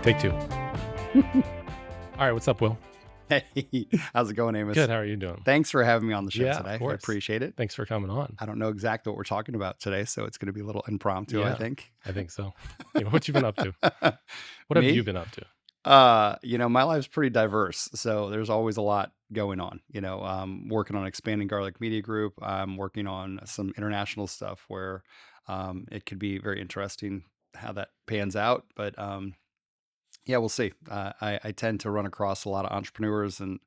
Take two. All right, what's up, Will? Hey, how's it going, Amos? Good. How are you doing? Thanks for having me on the show Yeah, today. of I course. appreciate it. Thanks for coming on. I don't know exactly what we're talking about today, so it's going to be a little impromptu, I Yeah, think. I think so. Yeah, what you been up to? What have you Me? been up to? My life's pretty diverse, so there's always a lot going on. Working on expanding Garlic Media Group. I'm working on some international stuff where it could be very interesting how that pans out. But yeah, we'll see. I tend to run across a lot of entrepreneurs, and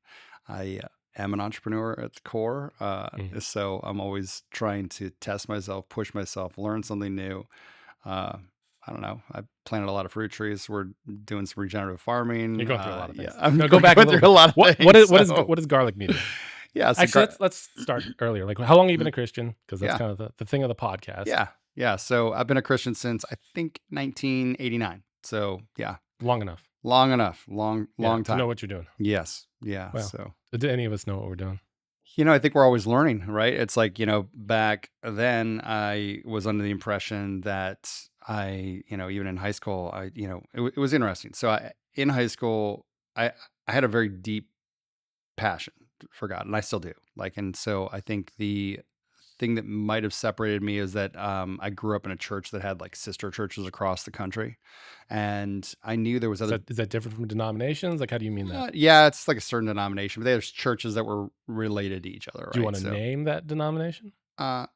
I am an entrepreneur at the core. Mm. So I'm always trying to test myself, push myself, learn something new. Uh, I don't know. I planted a lot of fruit trees. We're doing some regenerative farming. You're going through a lot of Yeah, things. I'm No, go back a going little through a bit. lot of What things. what is garlic media? Yeah, so Actually, let's start earlier. Like, how long have you been a Christian? Because that's yeah, kind of the thing of the podcast. yeah. So I've been a Christian since I think 1989. So yeah, Long enough. long enough, long Yeah, to time. know what you're doing. Yes, yeah. Well, So. do any of us know what we're doing? I think we're always learning, right? It's like, back then I was under the impression that even in high school, it was interesting. So in high school, I had a very deep passion for God, and I still do. And so I think the thing that might have separated me is that I grew up in a church that had like sister churches across the country, and I knew there was other. Is that different from denominations? Like, how do you mean that? Yeah, it's like a certain denomination, but there's churches that were related to each other, right? Do you want to name that denomination? Uh,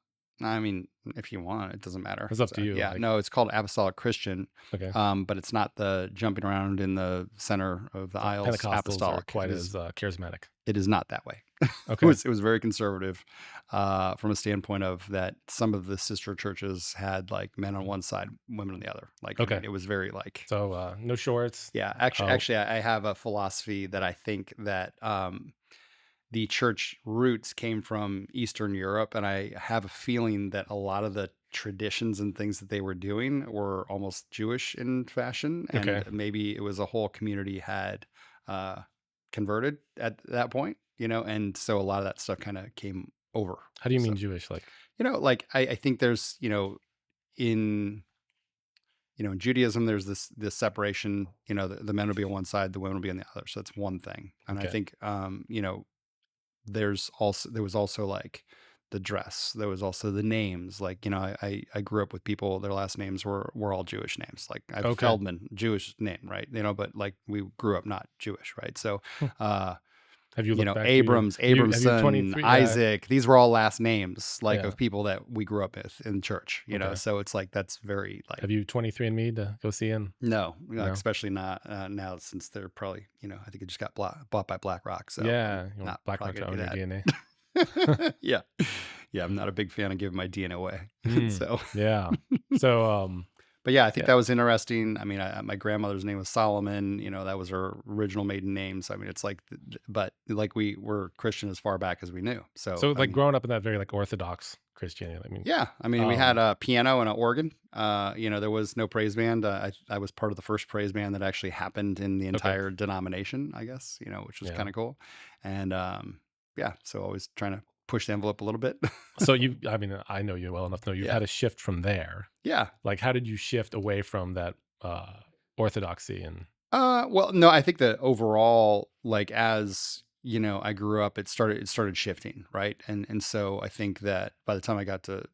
I mean, if you want, it doesn't matter. It's up to you. Yeah, no, it's called Apostolic Christian. Okay. But it's not the jumping around in the center of the aisles. Pentecostals Apostolic. are quite as charismatic. It is not that way. Okay. It was very conservative, from a standpoint of that some of the sister churches had like men on one side, women on the other. Okay. It was very like. So no shorts. Yeah, actually, I have a philosophy that I think that the church roots came from Eastern Europe, and I have a feeling that a lot of the traditions and things that they were doing were almost Jewish in fashion, and Okay. maybe it was a whole community had converted at that point, and so a lot of that stuff kind of came over. How do you mean Jewish? I think there's, in in Judaism, there's this separation. The men will be on one side, the women will be on the other. So that's one thing, and Okay. I think there was also like the dress. There was also the names. I grew up with people, their last names were all Jewish names. Like I have Okay. Feldman, Jewish name, right? But like we grew up not Jewish, right? So Have you looked back? Abrams, have you Abramson, 23? Isaac, these were all last names Yeah. of people that we grew up with in church, Okay. So it's like that's very like. Have you 23andMe to go see in? No, No? especially not now, since they're probably, I think it just got bought by BlackRock. So Yeah, I'm not BlackRock to probably own gonna your do DNA. yeah. Yeah. I'm not a big fan of giving my DNA away. So, Yeah. So but yeah, I think yeah. that was interesting. I mean, my grandmother's name was Solomon, that was her original maiden name. So, I mean, it's like, but like we were Christian as far back as we knew. So like growing up in that very like Orthodox Christianity. I mean, yeah, we had a piano and an organ. There was no praise band. I was part of the first praise band that actually happened in the entire denomination, I guess, which was kind of cool. And yeah, so always trying to push the envelope a little bit. So I know you well enough to know you've had a shift from there. Yeah. Like, how did you shift away from that orthodoxy and? Well, no, I think that overall, like as I grew up, it started shifting, right? And so I think that by the time I got to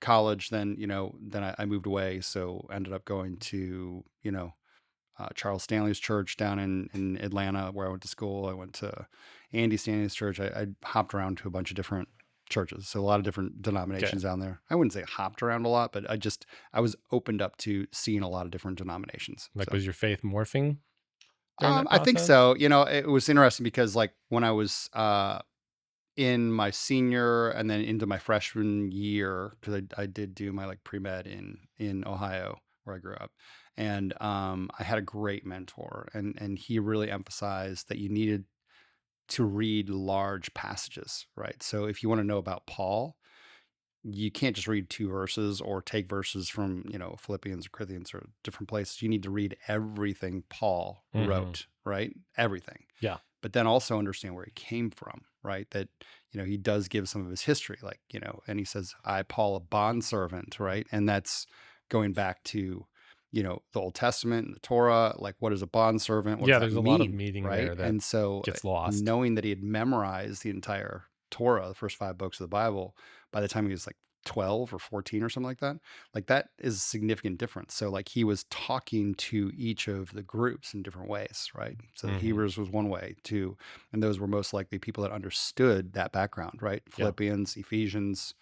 college, then I moved away, so ended up going to Charles Stanley's church down in Atlanta, where I went to school. I went to Andy Stanley's church. I hopped around to a bunch of different churches, so a lot of different denominations down there. I wouldn't say hopped around a lot, but I was opened up to seeing a lot of different denominations. Like, so. Was your faith morphing during that I think process? so. It was interesting because like when I was in my senior and then into my freshman year, because I did do my like pre-med in Ohio where I grew up, and I had a great mentor, and he really emphasized that you needed to read large passages, right? So if you want to know about Paul, you can't just read 2 verses or take verses from, Philippians or Corinthians or different places. You need to read everything Paul wrote, right? Everything. Yeah. But then also understand where he came from, right? That, he does give some of his history, like, and he says, I, Paul, a bondservant, right? And that's going back to, the Old Testament and the Torah, like what is a bondservant? What does Yeah, that there's a lot of mean? meaning Right. there that And so gets lost. knowing that he had memorized the entire Torah, the first 5 books of the Bible, by the time he was like 12 or 14 or something like that is a significant difference. So like he was talking to each of the groups in different ways, right? So the Mhm. Hebrews was one way too, and those were most likely people that understood that background, right? Yeah. Philippians, Ephesians,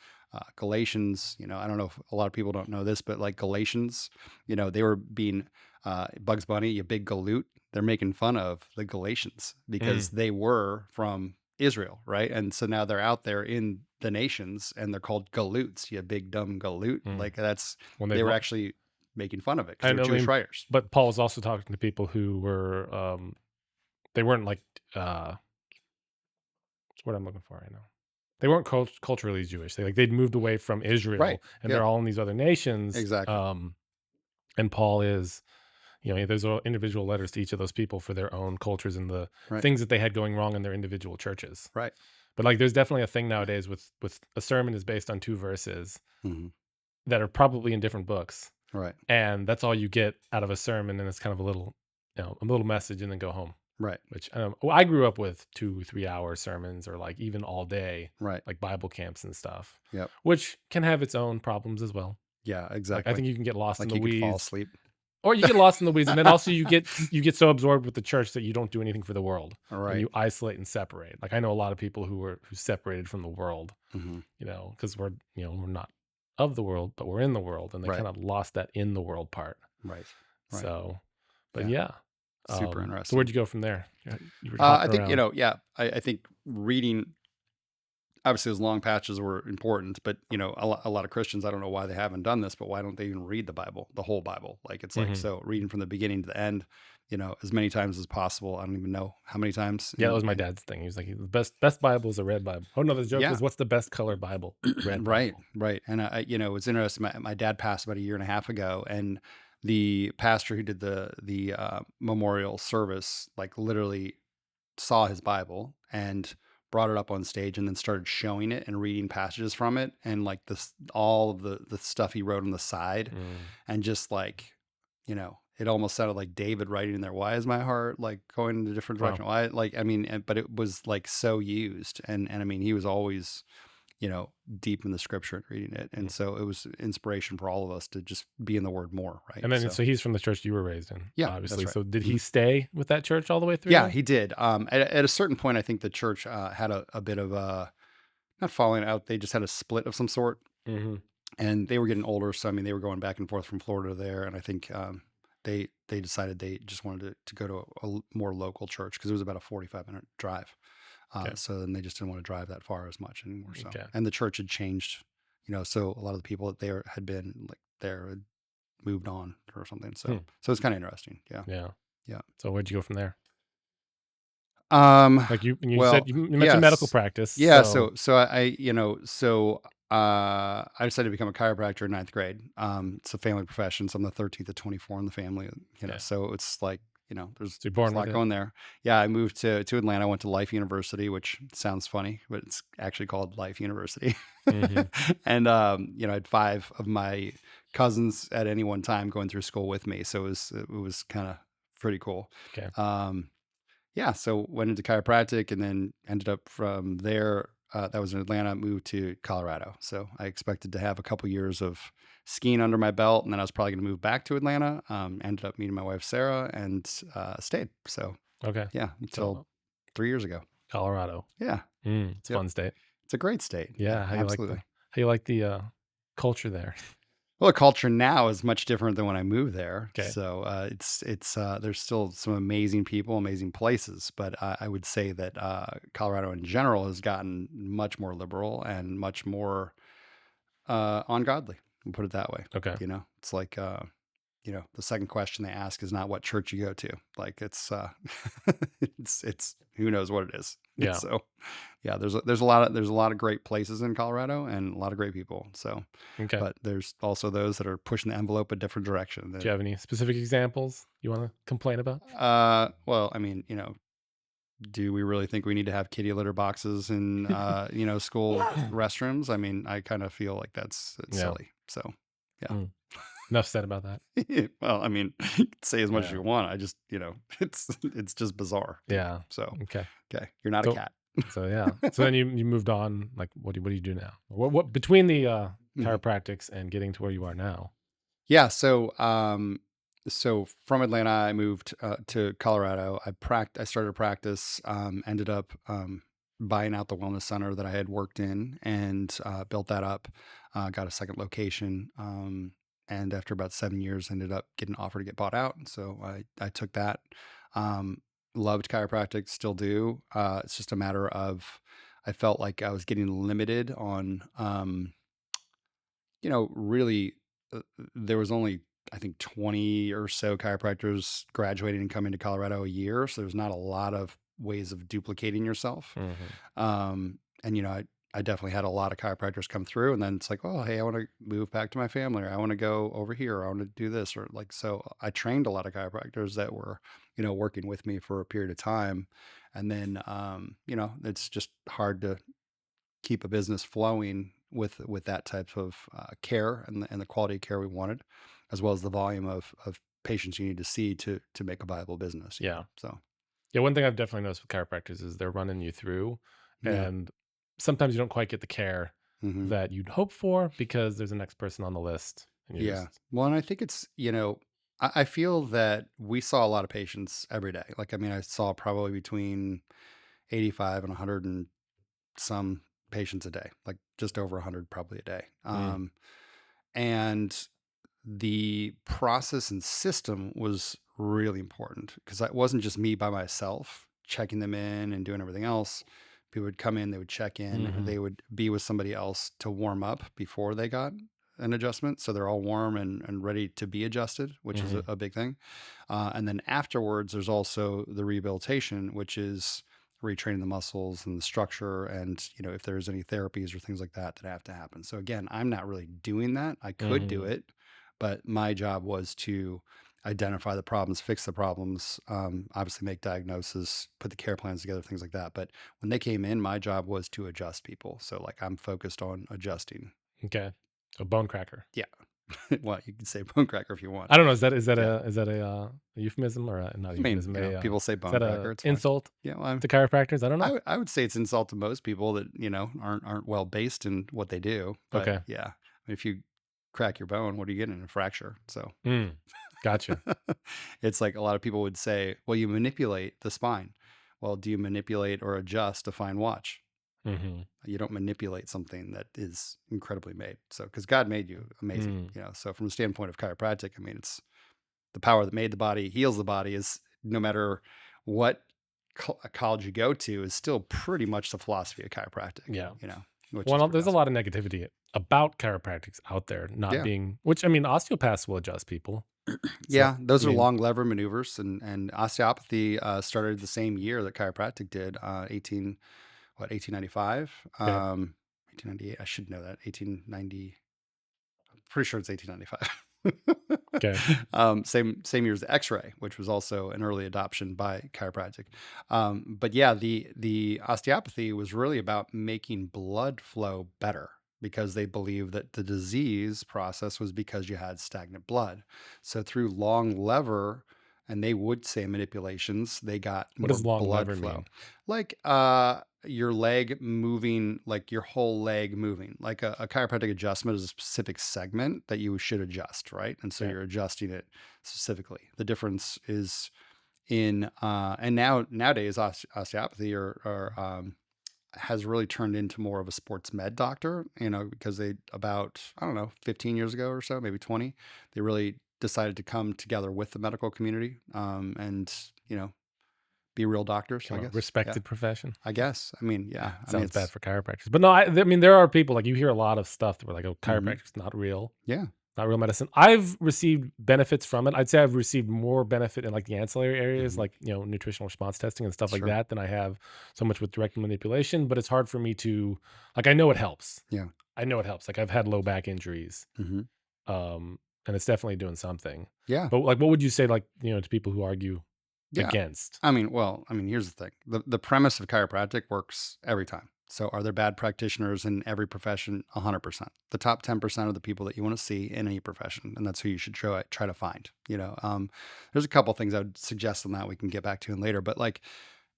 Galatians. I don't know if a lot of people don't know this, but like Galatians, they were being Bugs Bunny, you big galoot. They're making fun of the Galatians Mm, because they were from Israel, right? And so now they're out there in the nations and they're called galoots, you big dumb galoot. mm. Like that's When they they were lo actually making fun of it because they I were know, I Jewish mean, writers. but Paul was also talking to people who were, they weren't like, what's what I'm looking for right now? They weren't culturally Jewish. They'd moved away from Right. Israel, and they're Yep. all in these other nations. Exactly. And Paul is, there's individual letters to each of those people for their own cultures and the Right. things that they had going wrong in their individual churches. Right. But like, there's definitely a thing nowadays with a sermon is based on 2 verses Hmm. that are probably in different books, Right. and that's all you get out of a sermon, and it's kind of a little message, and then go home. Right. Which well, I grew up with 2 3 hour sermons, or like even all day, Right. like Bible camps and stuff, Yep. which can have its own problems as well. Yeah. Like, I Exactly. think you can get lost in Like the you could fall weeds, asleep. or you get lost in the weeds, and then also you get so absorbed with the church that you don't do anything for the world, All and right. you isolate and separate. Like, I know a lot of people who separated from the world, Hmm. because we're not of the world, but we're in the world, and they Right. kind of lost that in the world part. Right. Right. So, but Yeah. yeah. Super So where'd interesting. you go from there? You were I hopping think, around. yeah, I think reading, obviously those long patches were important, but a lot of Christians, I don't know why they haven't done this, but why don't they even read the Bible, the whole Bible? Like it's like, Hmm. so reading from the beginning to the end, as many times as possible. I don't even know how many times. Yeah, that was my dad's thing. He was like, the best Bible is a red Bible. Oh no, the joke Yeah. is, what's the best color Bible? Red Right. Bible. Right. And it's interesting. My dad passed about a year and a half ago, and the pastor who did the memorial service, like literally saw his Bible and brought it up on stage and then started showing it and reading passages from it, and like this all of the stuff he wrote on the side, Mm, and just like it almost sounded like David writing in there, why is my heart like going in a different wow. direction, why, like, I mean, but it was like so used, and I mean he was always deep in the scripture and reading it, and Mm. so it was inspiration for all of us to just be in the word more, right? And then So so he's from the church you were raised in, yeah, that's obviously. right. So did he Mhm. stay with that church all the way through Yeah, then? he did. At a certain point, I think the church had a bit of a, not falling out. They just had a split of some sort, Hmm. and they were getting older. So I mean, they were going back and forth from Florida to there, and I think they decided they just wanted to go to a more local church because it was about a 45-minute drive. Okay. So then they just didn't want to drive that far as much anymore. So, Okay. and the church had changed, so a lot of the people that there had been like there had moved on or something. So Hmm. so it's kind of interesting. Yeah, Yeah. yeah. So where'd you go from there? Um, Like, you said, well, you mentioned medical yes. practice. Yeah, So so I decided to become a chiropractor in ninth grade. It's a family profession, so I'm the 13th of 24 in the family, okay. so it's like, So you're there's born a with lot it. going there. Yeah, I moved to Atlanta. I went to Life University, which sounds funny, but it's actually called Life University. Hmm. And I had 5 of my cousins at any one time going through school with me, so it was kind of pretty cool. Okay. Um, yeah, so went into chiropractic and then ended up from there. That was in Atlanta, moved to Colorado. So I expected to have a couple years of skiing under my belt, and then I was probably going to move back to Atlanta. Ended up meeting my wife, Sarah, and stayed. So Okay. yeah, until So 3 years ago. Colorado. Yeah. It's a Yep. fun state. It's a great state. Yeah, Yeah. absolutely. How you like the culture there? Well, the culture now is much different than when I moved there. Okay. So it's there's still some amazing people, amazing places, but I would say that Colorado in general has gotten much more liberal and much more ungodly. We'll put it that way. Okay. It's like the second question they ask is not what church you go to. Like it's who knows what it is. Yeah. So yeah, there's a lot of great places in Colorado and a lot of great people. So, Okay. but there's also those that are pushing the envelope a different direction. Do you have any specific examples you want to complain about? Well, I mean, do we really think we need to have kitty litter boxes in school restrooms? I mean, I kind of feel like that's Yeah. silly. So yeah. Mm. Enough said about that. Well, I mean, you can say as much as Yeah. you want. I just, it's just bizarre to me. Yeah. So, Okay. okay, you're not a So cat. yeah. So then you moved on. Like, what do you do now? What between the Mhm. chiropractics and getting to where you are now? Yeah, so from Atlanta, I moved to Colorado. I started to practice. Ended up buying out the wellness center that I had worked in and built that up. Got a second location, and after about 7 years, ended up getting offered to get bought out. And so I took that. Um, Loved chiropractic, still do. It's just a matter of I felt like I was getting limited on. Really, there was only, I think, 20 or so chiropractors graduating and coming to Colorado a year. So there's not a lot of ways of duplicating yourself. Hmm. And, I definitely had a lot of chiropractors come through. And then it's like, oh, hey, I want to move back to my family, or I want to go over here, or I want to do this. Or like, so I trained a lot of chiropractors that were, working with me for a period of time. And then, it's just hard to keep a business flowing with that type of care and the quality of care we wanted, as well as the volume of patients you need to see to make a viable business. Yeah. So Yeah. One thing I've definitely noticed with chiropractors is they're running you through, yeah. and sometimes you don't quite get the care Hmm. that you'd hope for because there's the next person on the list, and you're Yeah. just Well, and I think it's I feel that we saw a lot of patients every day. Like, I mean, I saw probably between 85 and 100 and some patients a day, like just over 100 probably a day. mm, And the process and system was really important because it wasn't just me by myself checking them in and doing everything else. People would come in, they would check in, hmm they would be with somebody else to warm up before they got an adjustment. So they're all warm and ready to be adjusted, which is hmm a big thing. And then afterwards, there's also the rehabilitation, which is retraining the muscles and the structure. And, if there's any therapies or things like that that have to happen. So again, I'm not really doing that. I could do hmm it, but my job was to identify the problems, fix the problems, obviously make diagnosis, put the care plans together, things like that. But when they came in, my job was to adjust people. So like I'm focused on adjusting. Okay. A bone cracker. Yeah. Well, you can say bone cracker if you want. I don't know. Is that Yeah. a euphemism or not a I mean, euphemism? people say Is bone that cracker. a It's fine. insult Yeah. Well, to chiropractors? I don't know. I would say it's insult to most people that aren't well based in what they do. But Okay. yeah, if you crack your bone, what are you getting? A fracture. So Mm, gotcha. it's like a lot of people would say, well, you manipulate the spine. Well, do you manipulate or adjust a fine watch? Hmm. You don't manipulate something that is incredibly made. So, because God made you amazing, Mm, So, from the standpoint of chiropractic, I mean, it's the power that made the body heals the body. Is no matter what college you go to, is still pretty much the philosophy of chiropractic. yeah. Which Well, is no, pretty there's a awesome. lot of negativity about chiropractics out there not Yeah. being, which I mean, osteopaths will adjust people. So, Yeah, those I are mean, long lever maneuvers, and osteopathy started the same year that chiropractic did, 1895, okay. 1898. I should know that 1890. Pretty sure it's 1895. Okay. Same year as the X-ray, which was also an early adoption by chiropractic. But yeah, the osteopathy was really about making blood flow better because they believed that the disease process was because you had stagnant blood. So through long lever, and they would say manipulations, they got What more does long blood lever flow. mean? Like your leg moving, like your whole leg moving. Like a chiropractic adjustment is a specific segment that you should adjust, right? And so Okay. you're adjusting it specifically. The difference is in and nowadays osteopathy or has really turned into more of a sports med doctor, because they about, I don't know, 15 years ago or so, maybe 20, they really decided to come together with the medical community, and be real doctors, I Become a guess. Yeah. respected profession. I guess. I mean, yeah. I mean, Sounds bad it's for chiropractors, but no, I mean, there are people like you hear a lot of stuff that were like, "Oh, hmm chiropractic's not real, yeah, not real medicine." I've received benefits from it. I'd say I've received more benefit in like the ancillary areas, hmm like nutritional response testing and stuff like sure, that, than I have so much with direct manipulation. But it's hard for me to like. I know it helps. yeah, I know it helps. Like I've had low back injuries, hmm and it's definitely doing something. yeah, But like, what would you say, like to people who argue yeah. against? I mean, here's the thing: the premise of chiropractic works every time. So are there bad practitioners in every profession? 100%. The top 10% of the people that you want to see in any profession, and that's who you should try to find. There's a couple things I would suggest on that we can get back to in later, but like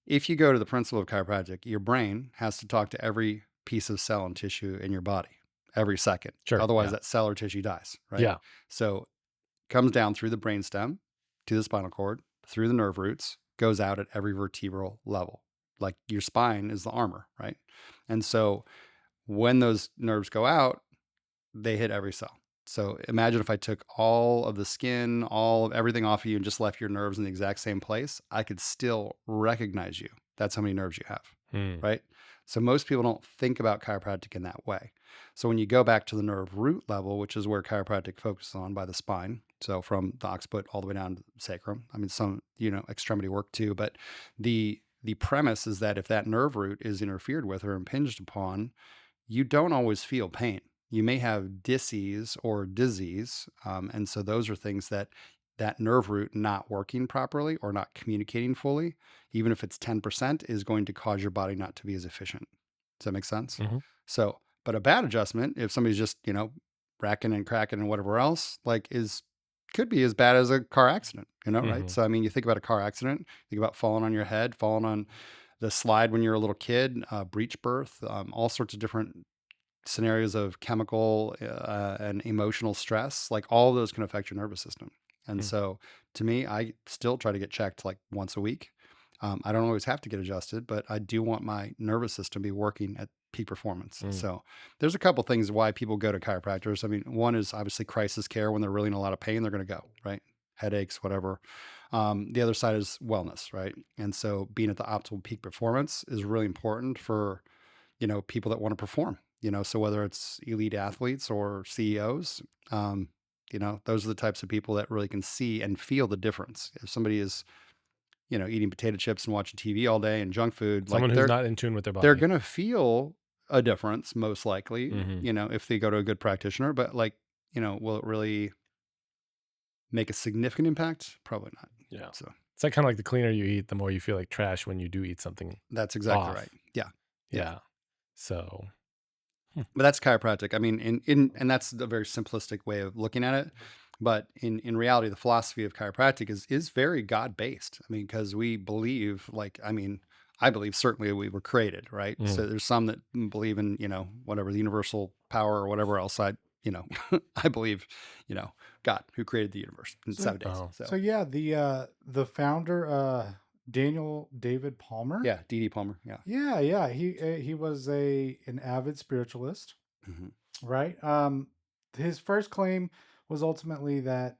if you go to the principle of chiropractic, your brain has to talk to every piece of cell and tissue in your body every second. Sure. Otherwise, Yeah. that cell or tissue dies, right? Yeah. So comes down through the brainstem to the spinal cord, through the nerve roots, goes out at every vertebral level. Like your spine is the armor, right? And so when those nerves go out, they hit every cell. So imagine if I took all of the skin, all of everything off of you and just left your nerves in the exact same place, I could still recognize you. That's how many nerves you have, Hmm. right? So most people don't think about chiropractic in that way. So when you go back to the nerve root level, which is where chiropractic focuses on by the spine, so from the occiput all the way down to the sacrum. I mean, some extremity work too, but the premise is that if that nerve root is interfered with or impinged upon, you don't always feel pain. You may have dis-ease or disease. And so those are things that nerve root not working properly or not communicating fully, even if it's 10%, is going to cause your body not to be as efficient. Does that make sense? Hmm. So, but a bad adjustment, if somebody's just, racking and cracking and whatever else, like could be as bad as a car accident, right? Hmm. So, I mean, you think about a car accident, think about falling on your head, falling on the slide when you're a little kid, breech birth, all sorts of different scenarios of chemical and emotional stress. Like all of those can affect your nervous system. And so to me, I still try to get checked like once a week. I don't always have to get adjusted, but I do want my nervous system to be working at peak performance. Hmm. So there's a couple things why people go to chiropractors. I mean, one is obviously crisis care. When they're really in a lot of pain, they're going to go, right? Headaches, whatever. The other side is wellness, right? And so being at the optimal peak performance is really important for, people that want to perform, so whether it's elite athletes or CEOs, those are the types of people that really can see and feel the difference. If somebody is, eating potato chips and watching TV all day and junk food, like Someone who's not in tune with their they're body. going to feel a difference most likely, Hmm. if they go to a good practitioner, but like, will it really make a significant impact? Probably not. Yeah. So It's like kind of like the cleaner you eat, the more you feel like trash when you do eat something that's exactly right. off. Yeah. Yeah. Yeah. So, hmm, But that's chiropractic. I mean, in and that's a very simplistic way of looking at it. But in reality, the philosophy of chiropractic is very God based. I mean, because we believe, like, I mean, I believe certainly we were created, right? mm, So there's some that believe in, whatever the universal power or whatever else. I believe, God who created the universe in So 7 days. oh, So so yeah, the founder Daniel David Palmer. yeah, D. D. Palmer. Yeah. Yeah, yeah, he was an avid spiritualist, Hmm. right? His first claim was ultimately that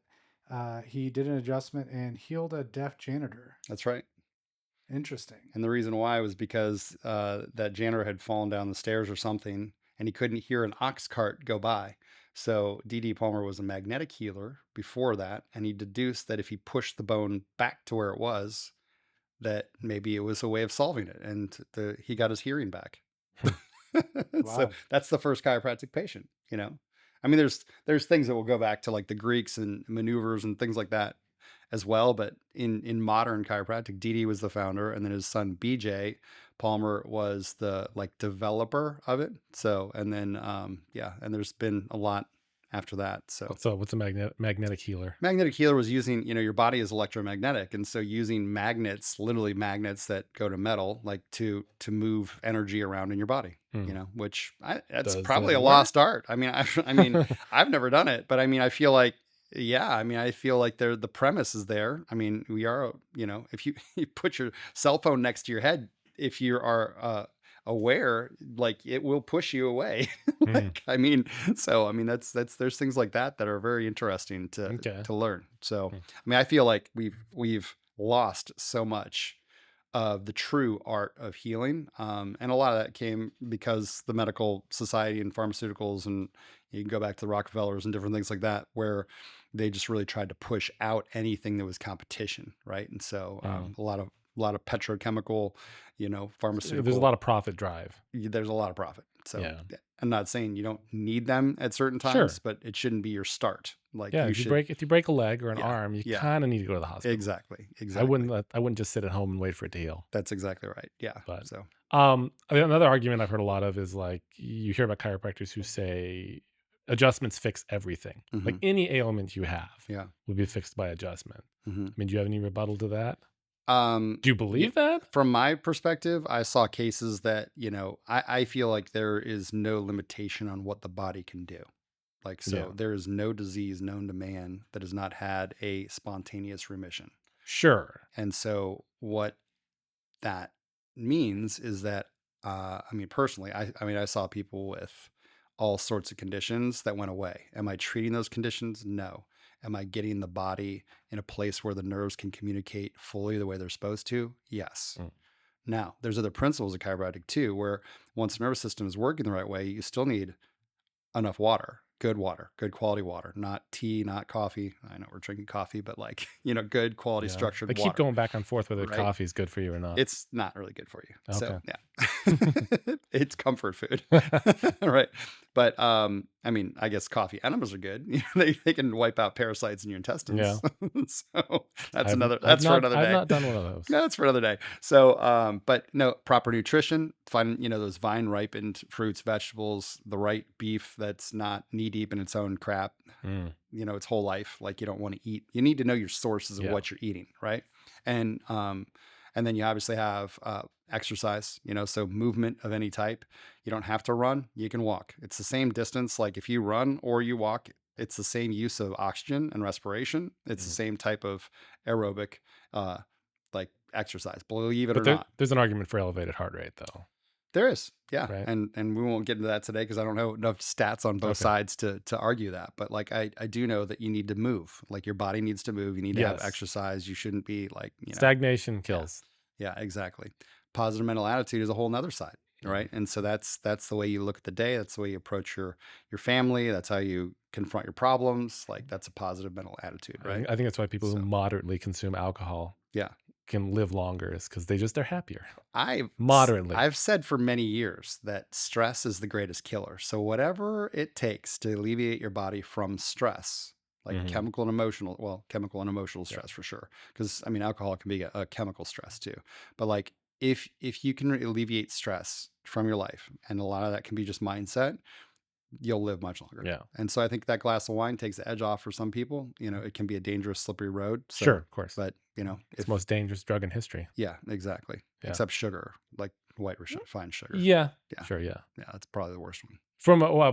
he did an adjustment and healed a deaf janitor. That's right. Interesting. And the reason why was because that janitor had fallen down the stairs or something, and he couldn't hear an ox cart go by. So D.D. Palmer was a magnetic healer before that, and he deduced that if he pushed the bone back to where it was, that maybe it was a way of solving it, and he got his hearing back. So Wow. that's the first chiropractic patient. I mean, there's things that will go back to like the Greeks and maneuvers and things like that as well. But in modern chiropractic, DD was the founder, and then his son BJ Palmer was the like developer of it. So and then yeah, and there's been a lot after that. So what's a magnetic healer? magnetic healer was using, your body is electromagnetic, and so using magnets, literally magnets that go to metal, like to move energy around in your body. Hmm. Which that's Does probably it a work? lost art. I mean, I mean, I've never done it, but I mean, I feel like, yeah, I mean, I feel like the premise is there. I mean, we are, if you, you put your cell phone next to your head, if you are aware, like it will push you away. Hmm. Like, I mean, so I mean, that's there's things like that are very interesting to Okay. learn. So, Hmm. I mean, I feel like we've lost so much of the true art of healing. And a lot of that came because the medical society and pharmaceuticals, and you can go back to the Rockefellers and different things like that, where they just really tried to push out anything that was competition, right? And so Hmm. a lot of petrochemical, There's a pharmaceutical. lot of profit drive. There's a lot of profit. So Yeah. I'm not saying you don't need them at certain times, Sure. but it shouldn't be your start. Like Yeah. you should, If you break a leg or an yeah, arm, you yeah, kind of need to go to the hospital. exactly, exactly. I wouldn't just sit at home and wait for it to heal. That's exactly right. Yeah. But So. Another argument I've heard a lot of is like you hear about chiropractors who say adjustments fix everything. Like Hmm. any ailment you have Yeah. will be fixed by adjustment. Hmm. I mean, do you have any rebuttal to that? Do you Yeah, believe that? from my perspective, I saw cases that, I feel like there is no limitation on what the body can do. Like, Yeah. so there is no disease known to man that has not had a spontaneous remission. Sure. And so what that means is that, I mean, personally, I saw people with all sorts of conditions that went away. Am I treating those conditions? No. Am I getting the body in a place where the nerves can communicate fully the way they're supposed to? Yes. Mm, Now, there's other principles of chiropractic too, where once the nervous system is working the right way, you still need enough water, good quality water, not tea, not coffee. I know we're drinking coffee, but like, good quality yeah. They structured keep water, going back and forth whether right? coffee is good for you or not. It's not really good for you. So Okay. yeah, it's comfort food, right? But I mean, I guess coffee enemas are good. They can wipe out parasites in your Yeah. intestines. So that's I've another. I've That's for not another I've day. not done one of those. That's for another day. So, but no, proper nutrition, find, those vine ripened fruits, vegetables, the right beef that's not knee deep in its own crap, Mm, its whole life. Like you don't want to eat, you need to know your sources of yeah. what you're eating. Right. And, and then you obviously have, exercise, so movement of any type. You don't have to run, you can walk. It's the same distance. Like if you run or you walk, it's the same use of oxygen and respiration. It's the Mm. same type of aerobic, uh, like exercise, believe it But or not. there's an argument for elevated heart rate though, There is, yeah, right? and we won't get into that today because I don't know enough stats on both Okay. sides to argue that. But like I do know that you need to move, like your body needs to move. You need to have Yes. exercise. You shouldn't be like, Stagnation yeah, kills. yeah, exactly. Positive mental attitude is a whole nother side, Mhm. right? And so that's the way you look at the day. That's the way you approach your family. That's how you confront your problems. Like that's a positive mental attitude, I right? think I think that's why people who So moderately consume alcohol yeah. can live longer is because they're happier. I've Moderately. I've said for many years that stress is the greatest killer. So whatever it takes to alleviate your body from stress, like Mhm. chemical and emotional Yeah. stress for sure. Because I mean, alcohol can be a chemical stress too. But like if you can alleviate stress from your life, and a lot of that can be just mindset, you'll live much longer. Yeah. And so I think that glass of wine takes the edge off for some people. It can be a dangerous, slippery road. Sure, So, of course. but It's the if most dangerous drug in history. yeah, exactly. Yeah. Except sugar, like refined sugar. Yeah. Yeah. Sure, yeah. Yeah. That's probably the worst one.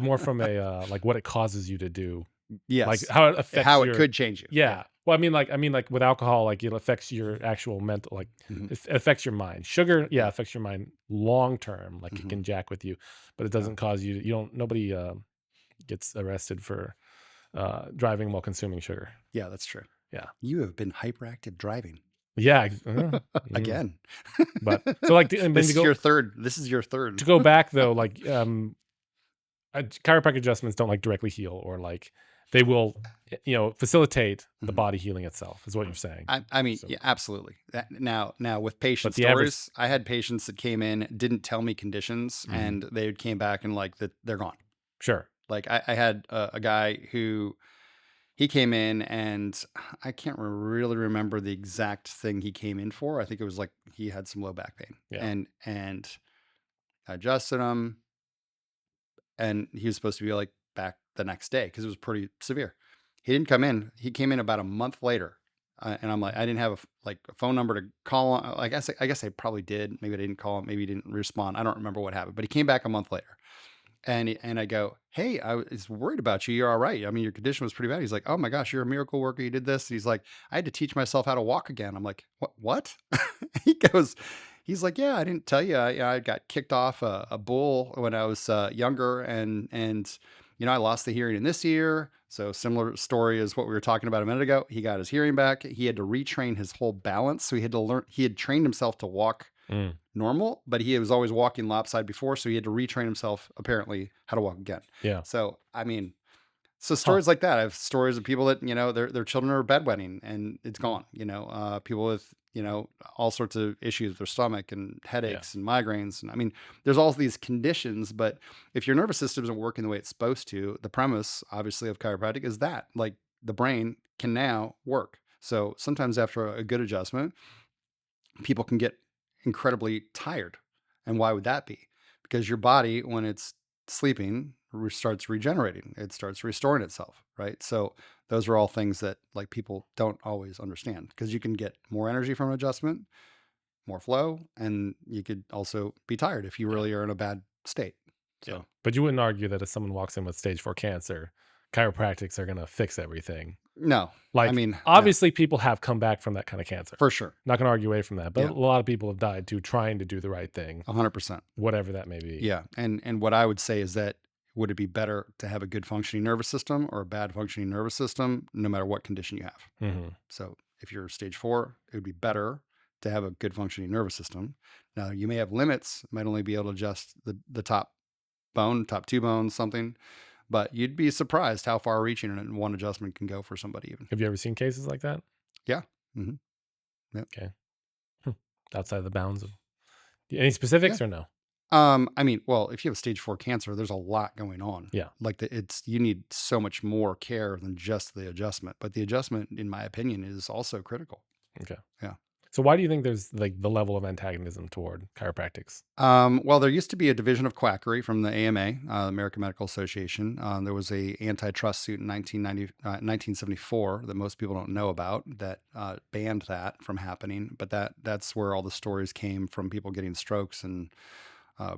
More from a, like, what it causes you to do, like, Yes. how it affects How it your could change you. Yeah. yeah. Well, I mean, like, with alcohol, like, it affects your actual mental like, Hmm. it affects your mind. Sugar, yeah, Yeah. affects your mind long term, like, it Hmm. can jack with you, but it Yeah. doesn't cause you nobody, gets arrested for, driving while consuming sugar. Yeah. That's true. Yeah. You have been hyperactive driving Yeah, mhm. again. But so, like, I mean, This is your third. This is your third. to go back though, like, chiropractic adjustments don't like directly heal or like they will, facilitate the Mhm. body healing itself, is what you're saying. I mean, So, yeah, absolutely. Now with but patient the average, stories, I had patients that came in, didn't tell me conditions, mhm, and they came back and like that they're gone. sure, Like I had a guy who he came in and I can't really remember the exact thing he came in for. I think it was like he had some low back pain, yeah, and I adjusted him, and he was supposed to be like back the next day because it was pretty severe. He didn't come in. He came in about a month later, and I'm like, I didn't have like a phone number to call him. I guess I probably did. Maybe I didn't call him. Maybe he didn't respond. I don't remember what happened. But he came back a month later, and I go, hey, I was worried about you. You're all right. I mean, your condition was pretty bad. He's like, oh my gosh, you're a miracle worker. You did this. He's like, I had to teach myself how to walk again. I'm like, what? What? He goes, he's like, yeah, I didn't tell you. I got kicked off a bull when I was younger, and I lost the hearing in this year. So similar story as what we were talking about a minute ago. He got his hearing back. He had to retrain his whole balance. So he had to learn. He had trained himself to walk mm, normal, but he was always walking lopsided before, so he had to retrain himself apparently how to walk again. yeah, So I mean, so huh, stories like that. I have stories of people that their children are bedwetting and it's gone. People with all sorts of issues with their stomach and yeah, headaches and migraines, and I mean, there's all these conditions. But if your nervous system isn't working the way it's supposed to, the premise obviously of chiropractic is that like the brain can now work. So sometimes after a good adjustment, people can get incredibly tired. And why would that be? Because your body, when it's sleeping, starts regenerating. It starts restoring itself, right? So those are all things that like people don't always understand, because you can get more energy from an adjustment, more flow, and you could also be tired if you Yeah. really are in a bad state. Yeah. So But you wouldn't argue that if someone walks in with stage 4 cancer, chiropractics are going to fix everything. no, I Like, mean, no, obviously, people have come back from that kind of cancer. for sure. Not going to argue away from that. But Yeah, a lot of people have died too trying to do the right thing, 100%. whatever that may be. Yeah, and what I would say is that, would it be better to have a good functioning nervous system or a bad functioning nervous system, no matter what condition you have? Hmm. So if you're stage 4, it would be better to have a good functioning nervous system. Now you may have limits, might only be able to adjust the top bone, top 2 bones, something, but you'd be surprised how far reaching one adjustment can go for somebody even. Have you ever seen cases like that? Yeah. Hmm. Yep. Okay. Hmm. Outside the bounds of any Yeah. specifics or no? I mean, well, if you have stage 4 cancer, there's a lot going on. Yeah. Like you need so much more care than just the adjustment. But the adjustment, in my opinion, is also critical. Okay. Yeah. So why do you think there's like the level of antagonism toward chiropractics? Well, there used to be a division of quackery from the AMA, American Medical Association. There was a antitrust suit in 1974 that most people don't know about that banned that from happening. But that's where all the stories came from, people getting strokes and uh,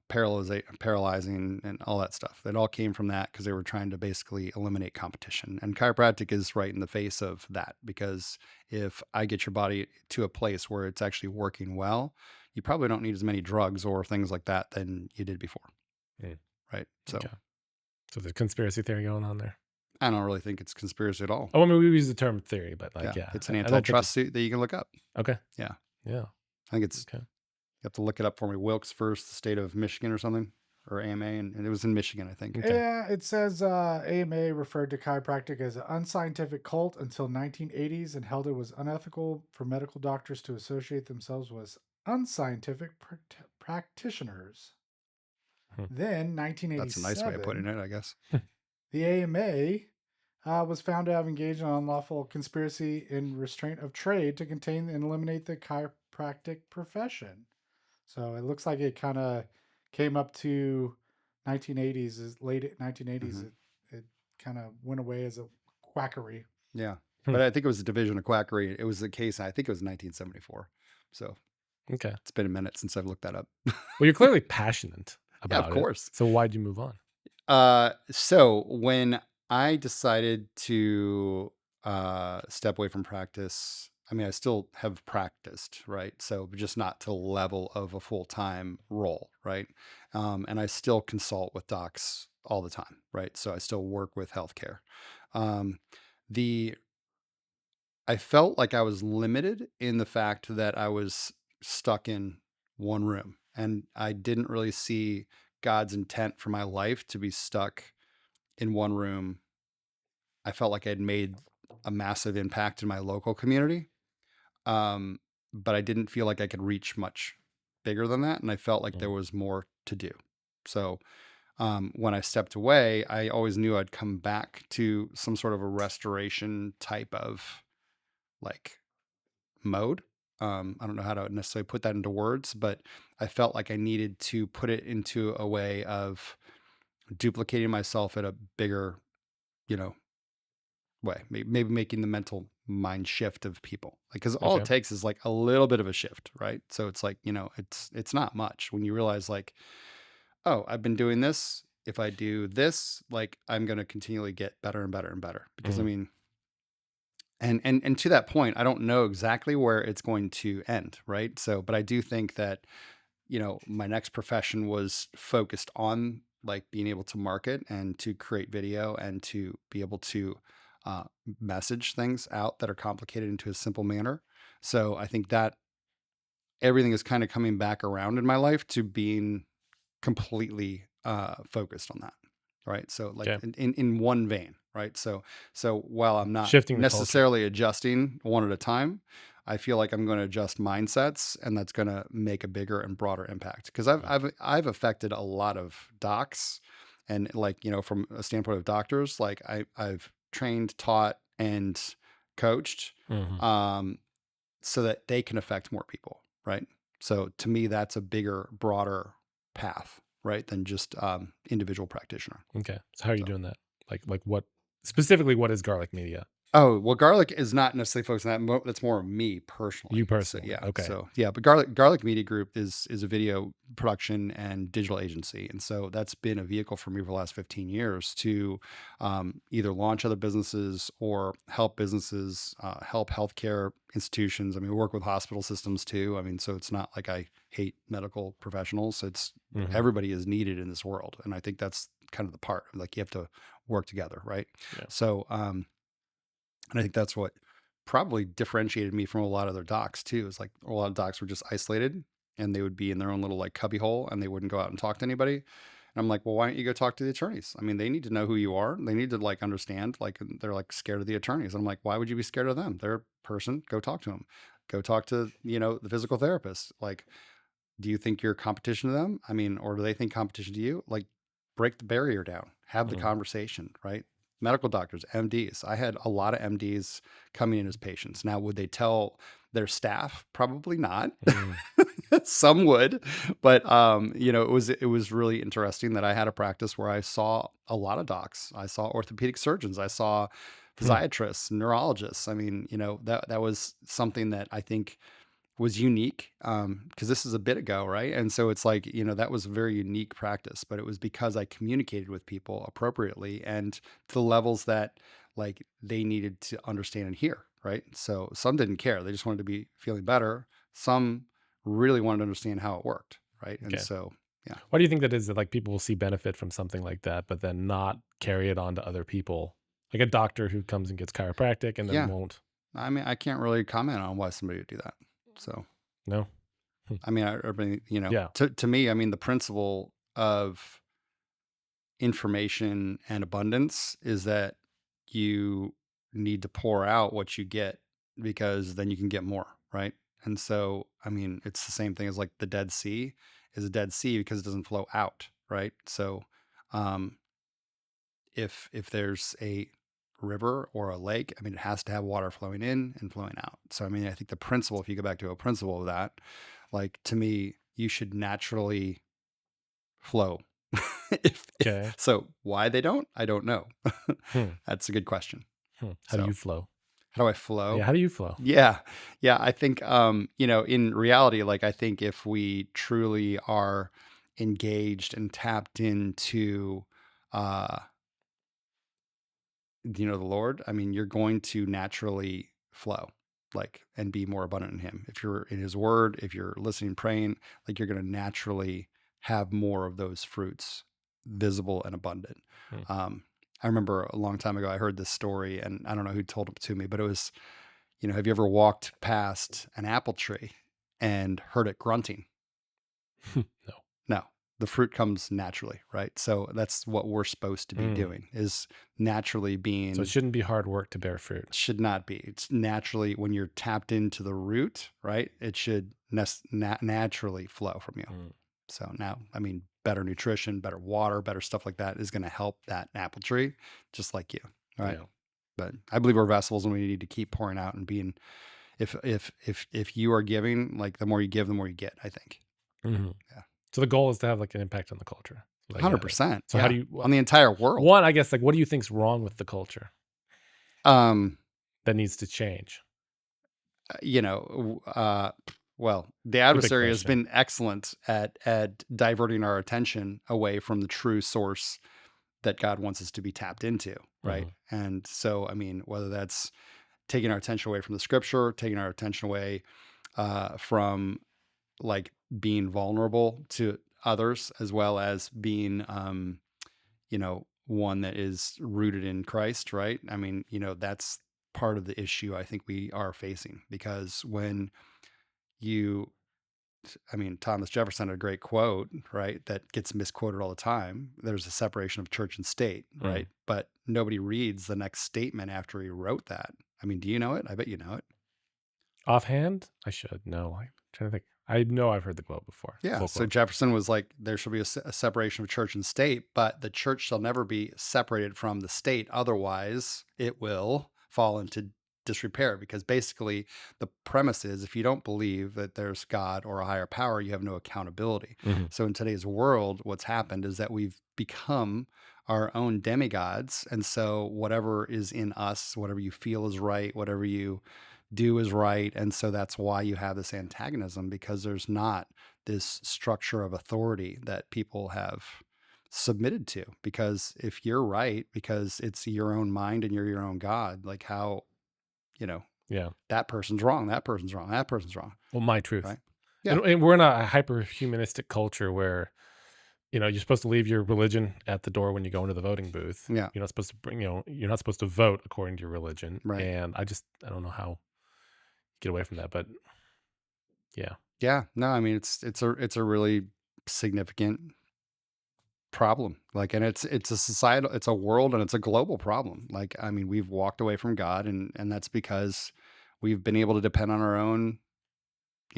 paralyzing and all that stuff. It all came from that because they were trying to basically eliminate competition. And chiropractic is right in the face of that, because if I get your body to a place where it's actually working well, you probably don't need as many drugs or things like that than you did before. Mm. Right. So Okay. So there's conspiracy theory going on there. I don't really think it's conspiracy at all. Oh, I mean, we use the term theory, but like, Yeah. yeah, It's an I don't think antitrust suit that you can look up. okay. Yeah. Yeah. I think it's, Okay. you have to look it up for me. Wilkes first, the state of Michigan or something, or AMA. And it was in Michigan, I think. Okay. Yeah, it says AMA referred to chiropractic as an unscientific cult until 1980s and held it was unethical for medical doctors to associate themselves with unscientific practitioners. Hmm. Then, That's a nice way of putting 1987, it, I guess. the AMA was found to have engaged in unlawful conspiracy in restraint of trade to contain and eliminate the chiropractic profession. So it looks like it kind of came up to 1980s, late 1980s. Hmm. It kind of went away as a quackery. Yeah. Hmm. But I think it was a division of quackery. It was the case, I think it was 1974. So Okay. it's been a minute since I've looked that up. Well, you're clearly passionate Yeah, of about it. course. So why'd you move on? So when I decided to step away from practice, I mean, I still have practiced, right? So just not to the level of a full-time role, right? And I still consult with docs all the time, right? So I still work with healthcare. Um, the I felt like I was limited in the fact that I was stuck in one room, and I didn't really see God's intent for my life to be stuck in one room. I felt like I'd made a massive impact in my local community, um, but I didn't feel like I could reach much bigger than that, and I felt like there Mm. was more to do. So when I stepped away, I always knew I'd come back to some sort of a restoration type of like mode. I don't know how to necessarily put that into words, but I felt like I needed to put it into a way of duplicating myself at a bigger, you know, way. Maybe making the mental mind shift of people, like, because all it Okay. takes is like a little bit of a shift, right? So it's like, it's not much when you realize like, oh, I've been doing this. If I do this, like, I'm going to continually get better and better and better. Because I Mhm. mean, and to that point, I don't know exactly where it's going to end, right? So, but I do think that, my next profession was focused on like being able to market and to create video and to be able to uh, message things out that are complicated into a simple manner. So I think that everything is kind of coming back around in my life to being completely focused on that. Right. So like Okay. in one vein, right? So while I'm not Shifting the culture. necessarily adjusting one at a time, I feel like I'm going to adjust mindsets, and that's going to make a bigger and broader impact. Because Mm. I've affected a lot of docs, and like, from a standpoint of doctors, like I've trained, taught, and coached, Mhm. um, so that they can affect more people, right? So to me, that's a bigger, broader path, right, than just individual practitioner. Okay. So how are you So. doing that? Like what specifically, what is garlic media? Oh, well, garlic is not necessarily focused on that. That's more me personally. You So personally. yeah, Okay. but Garlic Media Group is a video production and digital agency, and so that's been a vehicle for me for the last 15 years to either launch other businesses or help businesses, help healthcare institutions. I mean, we work with hospital systems too. I mean, so it's not like I hate medical professionals. It's Hmm. everybody is needed in this world, and I think that's kind of the part. Like you have to work together, right? Yeah. So. And I think that's what probably differentiated me from a lot of other docs too. Is like a lot of docs were just isolated and they would be in their own little like cubby hole and they wouldn't go out and talk to anybody. And I'm like, well, why don't you go talk to the attorneys? I mean, they need to know who you are. They need to like understand, like they're like scared of the attorneys. I'm like, why would you be scared of them? They're a person. Go talk to them. Go talk to, the physical therapist. Like, do you think you're competition to them? I mean, or do they think competition to you? Like, break the barrier down, have the Mm. conversation, right? Medical doctors, MDs. I had a lot of MDs coming in as patients. Now, would they tell their staff? Probably not. Mm. Some would, but it was really interesting that I had a practice where I saw a lot of docs. I saw orthopedic surgeons. I saw Hmm. physiatrists, neurologists. I mean, that was something that I think was unique because this is a bit ago, right? And so it's like, that was a very unique practice, but it was because I communicated with people appropriately and to the levels that like they needed to understand and hear, right? So some didn't care. They just wanted to be feeling better. Some really wanted to understand how it worked, right? And Okay. so, yeah. Why do you think that is, that like people will see benefit from something like that, but then not carry it on to other people? Like a doctor who comes and gets chiropractic and then Yeah. won't. I mean, I can't really comment on why somebody would do that. So, No. Hmm. I mean, I mean, Yeah. to me, I mean, the principle of information and abundance is that you need to pour out what you get because then you can get more, right? And so, I mean, it's the same thing as like the Dead Sea is a Dead Sea because it doesn't flow out, right? So, um, if there's a river or a lake, I mean, it has to have water flowing in and flowing out. So, I mean, I think the principle, if you go back to a principle of that, like to me, you should naturally flow. if, Okay. so why they don't, I don't know. Hmm. That's a good question. Hmm. How do So you flow? how do I Yeah. flow? How do you flow? Yeah. Yeah. I think, in reality, like I think if we truly are engaged and tapped into, uh, the Lord, I mean, you're going to naturally flow, like, and be more abundant in Him. If you're in His Word, if you're listening, praying, like, you're going to naturally have more of those fruits visible and abundant. Hmm. Um, I remember a long time ago, I heard this story, and I don't know who told it to me, but it was, have you ever walked past an apple tree and heard it grunting? No. No, the fruit comes naturally, right? So that's what we're supposed to be Mm. doing is naturally So it being shouldn't be hard work to bear fruit. should not be. It's naturally when you're tapped into the root, right? It should naturally flow from you. Mm. So now, I mean, better nutrition, better water, better stuff like that is going to help that apple tree, just like you, right? Yeah. But I believe we're vessels, and we need to keep pouring out and being. If you are giving, like the more you give, the more you get. I think. Hmm. Yeah, So the goal is to have like an impact on the culture. So I got it. 100%. So how do Yeah, you, on the entire world. one, I guess, like, what do you think's wrong with the culture Um, that needs to change? you know, well, the It's a big adversary has question. been excellent at diverting our attention away from the true source that God wants us to be tapped into, right? Hmm. And so, I mean, whether that's taking our attention away from the Scripture, taking our attention away from like being vulnerable to others, as well as being, one that is rooted in Christ, right? I mean, that's part of the issue I think we are facing because when you I mean, Thomas Jefferson had a great quote, right? That gets misquoted all the time. There's a separation of church and state, Mm. right? But nobody reads the next statement after he wrote that. I mean, do you know it? I bet you know it. Offhand, I should know. I'm trying to think. I know I've heard the quote before. Yeah. Full So quote. Jefferson was like, there shall be a separation of church and state, but the church shall never be separated from the state. Otherwise, it will fall into disrepair, because basically the premise is if you don't believe that there's God or a higher power, you have no accountability. Mhm. So in today's world, what's happened is that we've become our own demigods. And so whatever is in us, whatever you feel is right, whatever you do is right. And so that's why you have this antagonism, because there's not this structure of authority that people have submitted to. Because if you're right, because it's your own mind and you're your own God, like how, you know, Yeah. that person's wrong, that person's wrong, that person's wrong, Well, my truth. right? Yeah. And we're in a hyper humanistic culture where, you're supposed to leave your religion at the door when you go into the voting booth. Yeah. You're not supposed to you're not supposed to vote according to your religion. Right. And I don't know how you get away from that, but yeah. Yeah. No, I mean, it's a really significant problem. Like, and it's a societal, it's a world, and it's a global problem. Like, I mean, we've walked away from God, and that's because we've been able to depend on our own,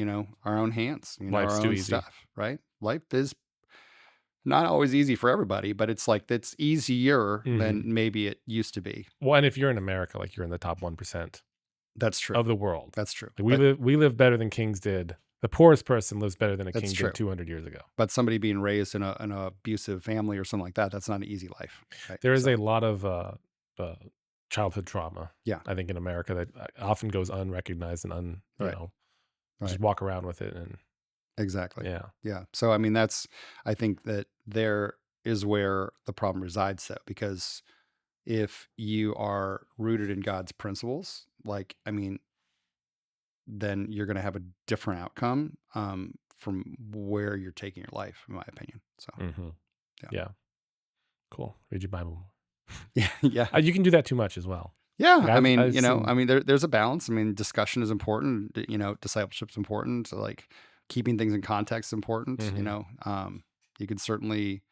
our own hands, Life's our too own easy. stuff, right? Life is not always easy for everybody, but it's like it's easier than Mhm. maybe it used to be. Well, and if you're in America, like you're in the top 1% That's true. of the world. That's true. Like, But we live better than kings did. The poorest person lives better than a that's king true. did 200 years ago. But somebody being raised in an abusive family or something like that, that's not an easy life, right? There is So a lot of uh, childhood trauma, yeah, I think, in America that often goes unrecognized and right, just right. walk around with it. And Exactly. yeah. Yeah. So, I mean, I think that there is where the problem resides, though, because if you are rooted in God's principles, like, I mean, then you're going to have a different outcome from where you're taking your life, in my opinion. So, hmm yeah. Yeah. Cool. Read your Bible more. Yeah. Yeah. You can do that too much as well. Yeah. Like I mean, I've seen. there's a balance. I mean, discussion is important, discipleship's important. So, like, keeping things in context is important, Mhm. you can certainly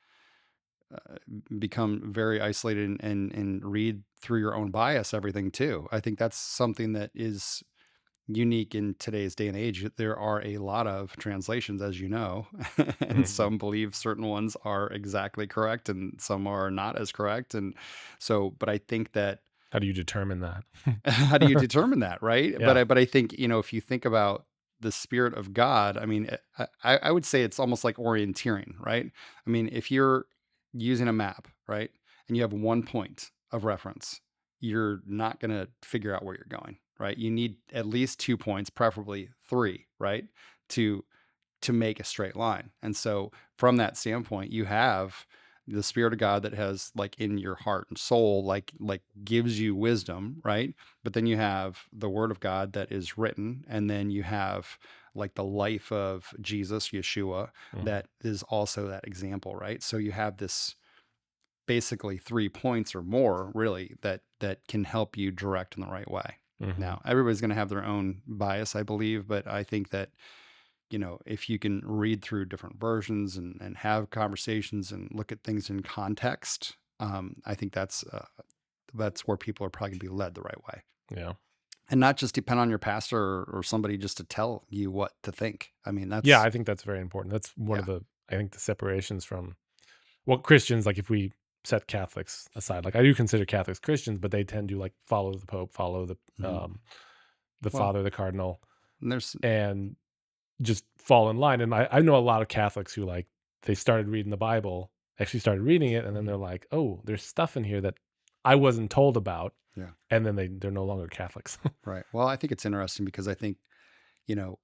become very isolated and read through your own bias everything too. I think that's something that is unique in today's day and age. There are a lot of translations, as you know, and Mhm. some believe certain ones are exactly correct and some are not as correct. And so, but I think that How do you determine that? how do you determine that, right? But Yeah. I think, if you think about the spirit of God, I mean, I would say it's almost like orienteering, right? I mean, if you're using a map, right, and you have one point of reference, you're not going to figure out where you're going, right? You need at least 2 points, preferably three, right, to make a straight line. And so from that standpoint, you have the spirit of God that has, like, in your heart and soul, like gives you wisdom, right? But then you have the word of God that is written, and then you have like the life of Jesus, Yeshua, Mhm. that is also that example, right? So you have this basically 3 points or more, really, that can help you direct in the right way. Mhm. Now, everybody's going to have their own bias, I believe, but I think that if you can read through different versions and have conversations and look at things in context, I think that's where people are probably going to be led the right way, Yeah. and not just depend on your pastor or somebody just to tell you what to think. I mean, Yeah, that's I think that's very important. That's one yeah, of I think the separations from, well, Christians, like if we set Catholics aside, like I do consider Catholics Christians, but they tend to like follow the Pope, follow mhm. the Well, Father, the Cardinal, and there's and just fall in line. And I know a lot of Catholics who like they started reading the Bible, actually started reading it, and then mhm, they're like, oh, there's stuff in here that I wasn't told about, yeah, and then they're no longer Catholics. right. Well, I think it's interesting because I think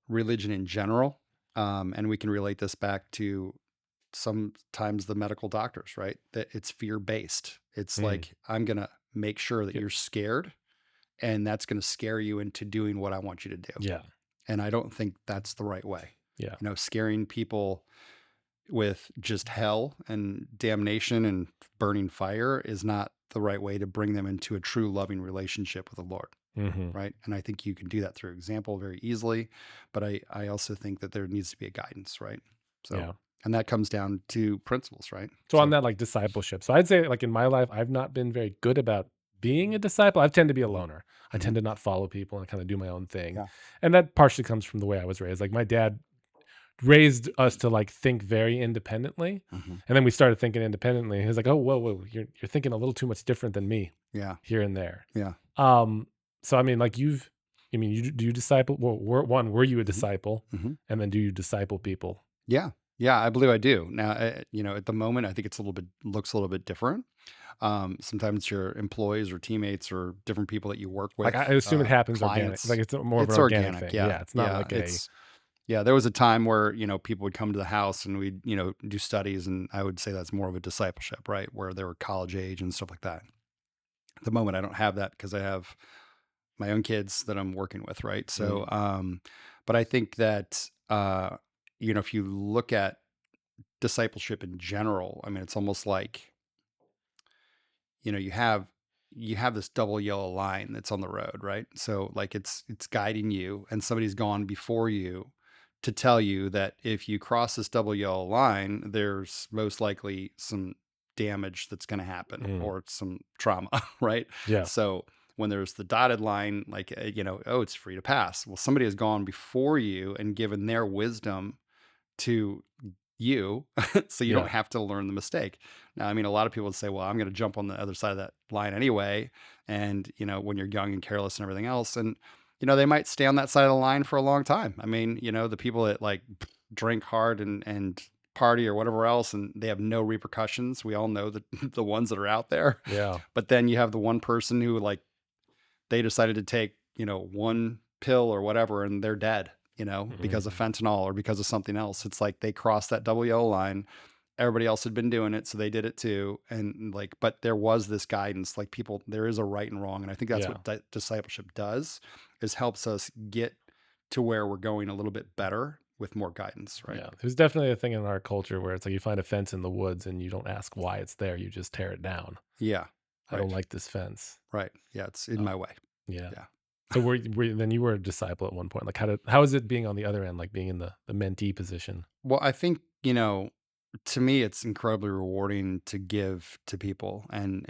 religion in general, and we can relate this back to sometimes the medical doctors, right? That it's fear based. It's Mm, like, I'm going to make sure that yeah, you're scared, and that's going to scare you into doing what I want you to do. yeah, And I don't think that's the right way. yeah. Scaring people with just hell and damnation and burning fire is not the right way to bring them into a true loving relationship with the Lord. Hmm. Right. And I think you can do that through example very easily. But I also think that there needs to be a guidance. Right. So, Yeah. and that comes down to principles. Right. So on So, that like discipleship. So I'd say like in my life, I've not been very good about being a disciple. I tend to be a mhm, loner. I mhm, tend to not follow people and kind of do my own thing. yeah. And that partially comes from the way I was raised. Like my dad raised us to like think very independently. Hmm. And then we started thinking independently. He was like, "Oh, whoa, whoa, you're thinking a little too much different than me Yeah. here and there." Yeah. Um, So I mean, like do you disciple? Well, were you a Mhm. disciple, Mhm. and then do you disciple people? Yeah. Yeah, I believe I do. Now, at the moment, I think it's a little bit looks a little bit different. Sometimes your employees or teammates or different people that you work Like I with, assume it happens organic. Like clients, it's more of an it's organic organic. thing. Yeah, Yeah. it's not Yeah. like a Yeah. There was a time where, people would come to the house and we'd, do studies. And I would say that's more of a discipleship, right? Where they were college age and stuff like that. At the moment, I don't have that because I have my own kids that I'm working with, right? So, mm, but I think that, if you look at discipleship in general, I mean, it's almost like, you know, you have you have this double yellow line that's on the road, right? So like it's guiding you and somebody's gone before you to tell you that if you cross this double yellow line, there's most likely some damage that's going to happen mm, or some trauma, right? yeah, So when there's the dotted line, like, oh, it's free to pass. Well, somebody has gone before you and given their wisdom to you so you don't yeah, have to learn the mistake. Now, I mean, a lot of people would say, well, I'm going to jump on the other side of that line anyway. And, when you're young and careless and everything else, and, they might stay on that side of the line for a long time. I mean, the people that like drink hard and party or whatever else, and they have no repercussions. We all know that the ones that are out there. yeah, But then you have the one person who like they decided to take, one pill or whatever and they're dead, mm, because of fentanyl or because of something else. It's like they crossed that WO line. Everybody else had been doing it, so they did it too. And like, but there was this guidance, like people, there is a right and wrong. And I think that's yeah, what discipleship does is helps us get to where we're going a little bit better with more guidance, right? yeah. There's definitely a thing in our culture where it's like you find a fence in the woods and you don't ask why it's there. You just tear it down. Yeah. I don't Right. like this fence. Right. Yeah. It's in Oh, my way. yeah. Yeah. So then you were a disciple at one point. Like how is it being on the other end, like being in the mentee position? Well, I think, to me it's incredibly rewarding to give to people and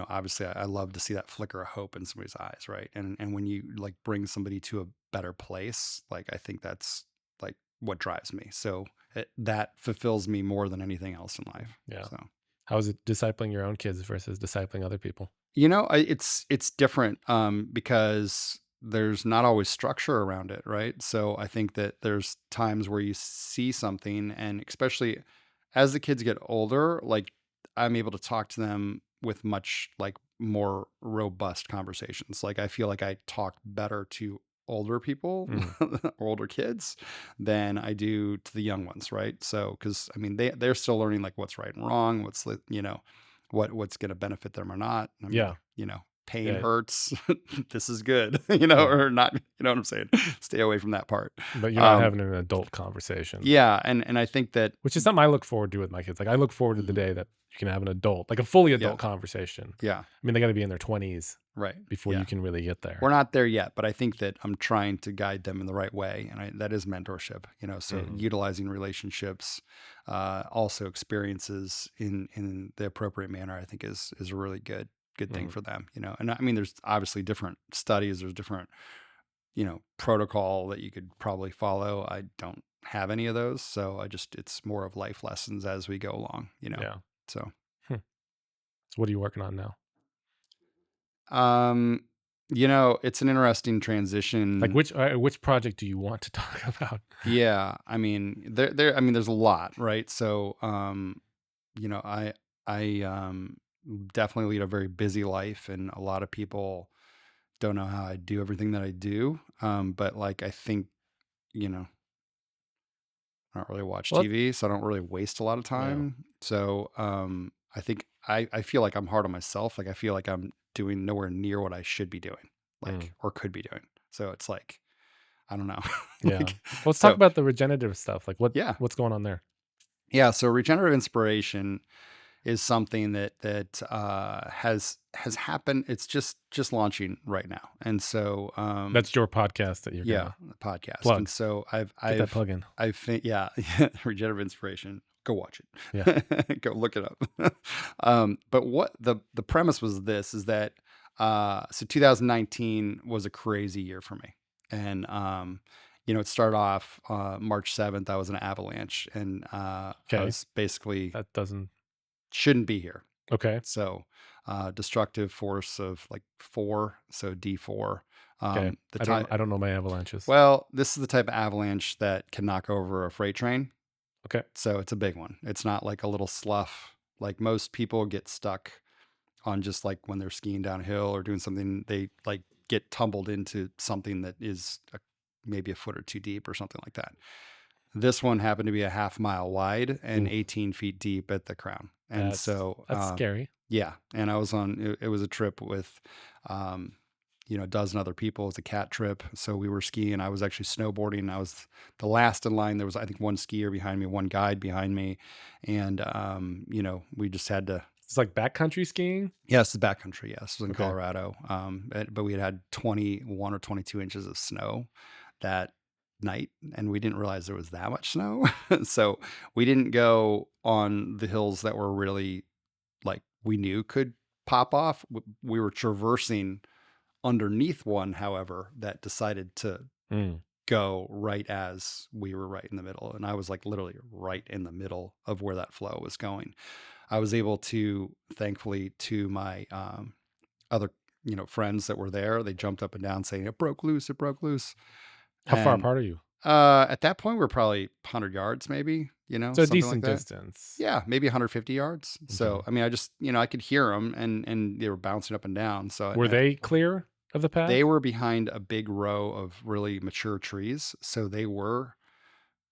obviously I love to see that flicker of hope in somebody's eyes, right? And when you like bring somebody to a better place, like I think that's like what drives me. So that fulfills me more than anything else in life. Yeah. So How is it discipling your own kids versus discipling other people? it's different because there's not always structure around it, right? So I think that there's times where you see something, and especially as the kids get older, like I'm able to talk to them with much like more robust conversations. Like I feel like I talk better to older people Mm, or older kids than I do to the young ones, right? So because I mean they're still learning like what's right and wrong, what's going to benefit them or not. I mean, yeah. pain Yeah. hurts. This is good, Yeah. or not. You know what I'm saying? Stay away from that part. But you're not Um, having an adult conversation, yeah, and I think that. which is something I look forward to with my kids. Like I look forward to the Mhm. day that you can have an adult, like a fully Yeah, adult conversation. yeah, I mean, they got to be in their 20s right, before you yeah. can really get We're there. not there yet, but I think that I'm trying to guide them in the right way, and that is mentorship. So Mhm. utilizing relationships, also experiences in the appropriate manner, I think is a really good thing Mhm. for them. And I mean, there's obviously different studies, there's different protocol that you could probably follow. I don't have any of those, so it's more of life lessons as we go along. Yeah. So, Hmm. So what are you working on now? um, it's an interesting Like transition. which project do you want to talk about? Yeah, I mean, I mean, there's a lot, right? So, I definitely lead a very busy life, and a lot of people don't know how I do everything that I do. But like, I think, you know, I don't really watch Well, TV, so I don't really waste a lot of yeah. time. So I think I feel like I'm hard on myself. Like I feel like I'm doing nowhere near what I should be doing, Mm, like or could be doing. So it's like I don't know. yeah. like Well, let's talk so about the regenerative stuff. Like yeah. what's going on there? Yeah, so regenerative inspiration is something that has happened. It's just launching right now, and so That's your podcast that you're yeah, gonna the podcast. And plug. so Get that plug in. yeah, regenerative inspiration. Go watch Yeah. it. Go look it up. But what the premise was this is that so 2019 was a crazy year for me. And it started off March 7th. I was in an avalanche and I Okay. was basically That doesn't shouldn't be here. Okay. So destructive force of like 4, so D4. Okay. The I don't type I don't know my avalanches. Well, this is the type of avalanche that can knock over a freight train. Okay. So it's a big one. It's not like a little slough. Like most people get stuck on just like when they're skiing downhill or doing something, they like get tumbled into something that is maybe a foot or two deep or something like that. This one happened to be a half mile wide and Ooh, 18 feet deep at the crown. And that's so, that's scary. yeah. And I was it was a trip with, um, a dozen other people. It was a cat trip. So we were skiing. I was actually snowboarding. I was the last in line. There was, I think, one skier behind me, one guide behind me. And, we just had to, It's like backcountry skiing. yes, the backcountry. Yes, this was in Okay. Colorado. But we had 21 or 22 inches of snow that night, and we didn't realize there was that much snow. So we didn't go on the hills that were really like we knew could pop off. We were traversing underneath one, however, that decided to Mm. go right as we were right in the middle. And I was like literally right in the middle of where that flow was going. I was able to, thankfully, to my other, friends that were there, they jumped up and down saying, "It broke loose, it broke loose." How far And apart are you? at that point, we're probably 100 yards, maybe, So a something like decent that. distance. Yeah, maybe 150 yards. Okay. So, I mean, I just, I could hear them and they were bouncing up and down. So Were they clear of the they path? were behind a big row of really mature trees. So they were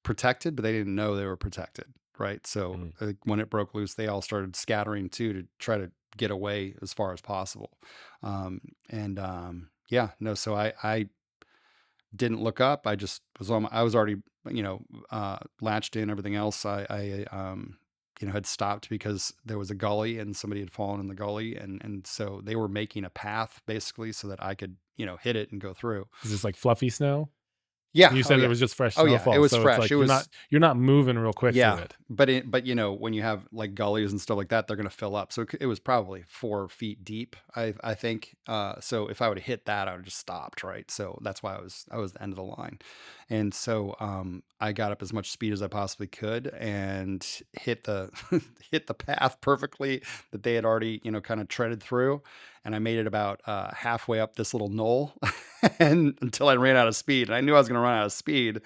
protected, but they didn't know they were protected. Right. So Mm. when it broke loose, they all started scattering too to try to get away as far as possible. Yeah, no, so I didn't look up. I just was I was already, latched in. Everything else, had stopped because there was a gully and somebody had fallen in the gully, and so they were making a path basically so that I could, hit it and go through. Is this like fluffy snow? Yeah. You Oh said it yeah. was just fresh Oh yeah. It snowfall, was so it's fresh. It like you're not was. you're not moving real quick through Yeah, it. but when you have like gullies and stuff like that, they're going to fill up. So it was probably 4 feet deep, I think. So if I would have hit that, I would have just stopped, right? So that's why I was the end of the line, and so I got up as much speed as I possibly could and hit the hit the path perfectly that they had already kind of treaded through, and I made it about halfway up this little knoll, and until I ran out of speed, and I knew I was going to run out of speed.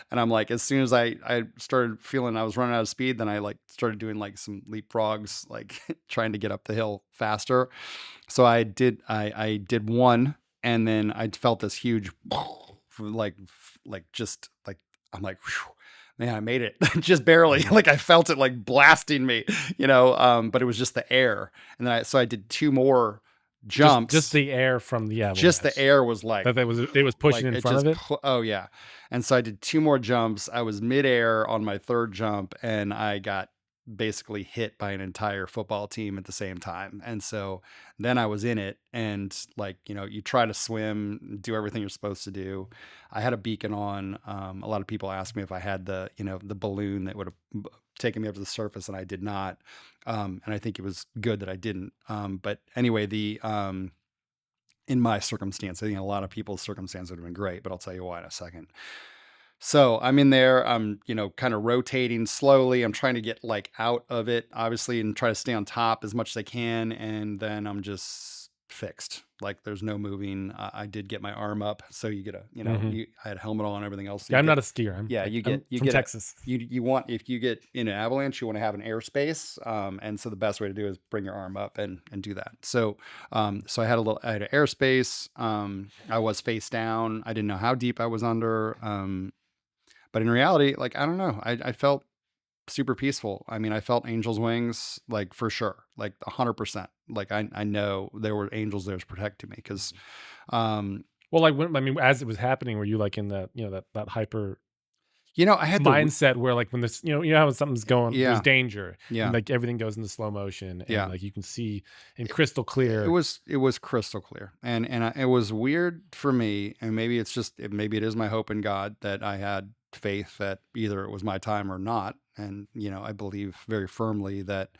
And I'm like, as soon as I started feeling I was running out of speed, then I like started doing like some leapfrogs, like trying to get up the hill faster. So I did one, and then I felt this huge, just like I'm like, "Whew, man, I made it just barely." Mhm. Like I felt it like blasting me, but it was just the air. And then I did two more Just jumps. the air from the Just the avalanche air was like, that it was pushing like in it front of just it? oh yeah. And so I did two more jumps. I was midair on my third jump, and I got basically hit by an entire football team at the same time. And so then I was in it, and like, you try to swim, do everything you're supposed to do. I had a beacon on. A lot of people asked me if I had the balloon that would have taken me up to the surface, and I did not. And I think it was good that I didn't. But anyway, in my circumstance, I think a lot of people's circumstance would have been great, but I'll tell you why in a second. So I'm in there, I'm, kind of rotating slowly. I'm trying to get like out of it, obviously, and try to stay on top as much as I can. And then I'm just fixed. Like there's no moving. I did get my arm up. So you get Mhm. I had a helmet on and everything else. So Yeah, you I'm not get, a skier. yeah, I'm you from get a, Texas. you want, if you get in an avalanche, you want to have an airspace. And so the best way to do is bring your arm up and do that. So, so I had an airspace. I was face down. I didn't know how deep I was under. But in reality, like, I don't know, I felt super peaceful. I mean, I felt angels' wings, like for sure, like 100%. Like I know there were angels there to protect me because, um, Well, like, when I mean, as it was happening, were you, like, in that, that hyper I had mindset where, like, when this how when something's going there's yeah, danger and, yeah, like, everything goes into slow motion and, yeah. like, you can see in crystal It clear. was crystal clear, and it was weird for me, and maybe it's just maybe it is my hope in God that I had faith that either it was my time or not, and I believe very firmly that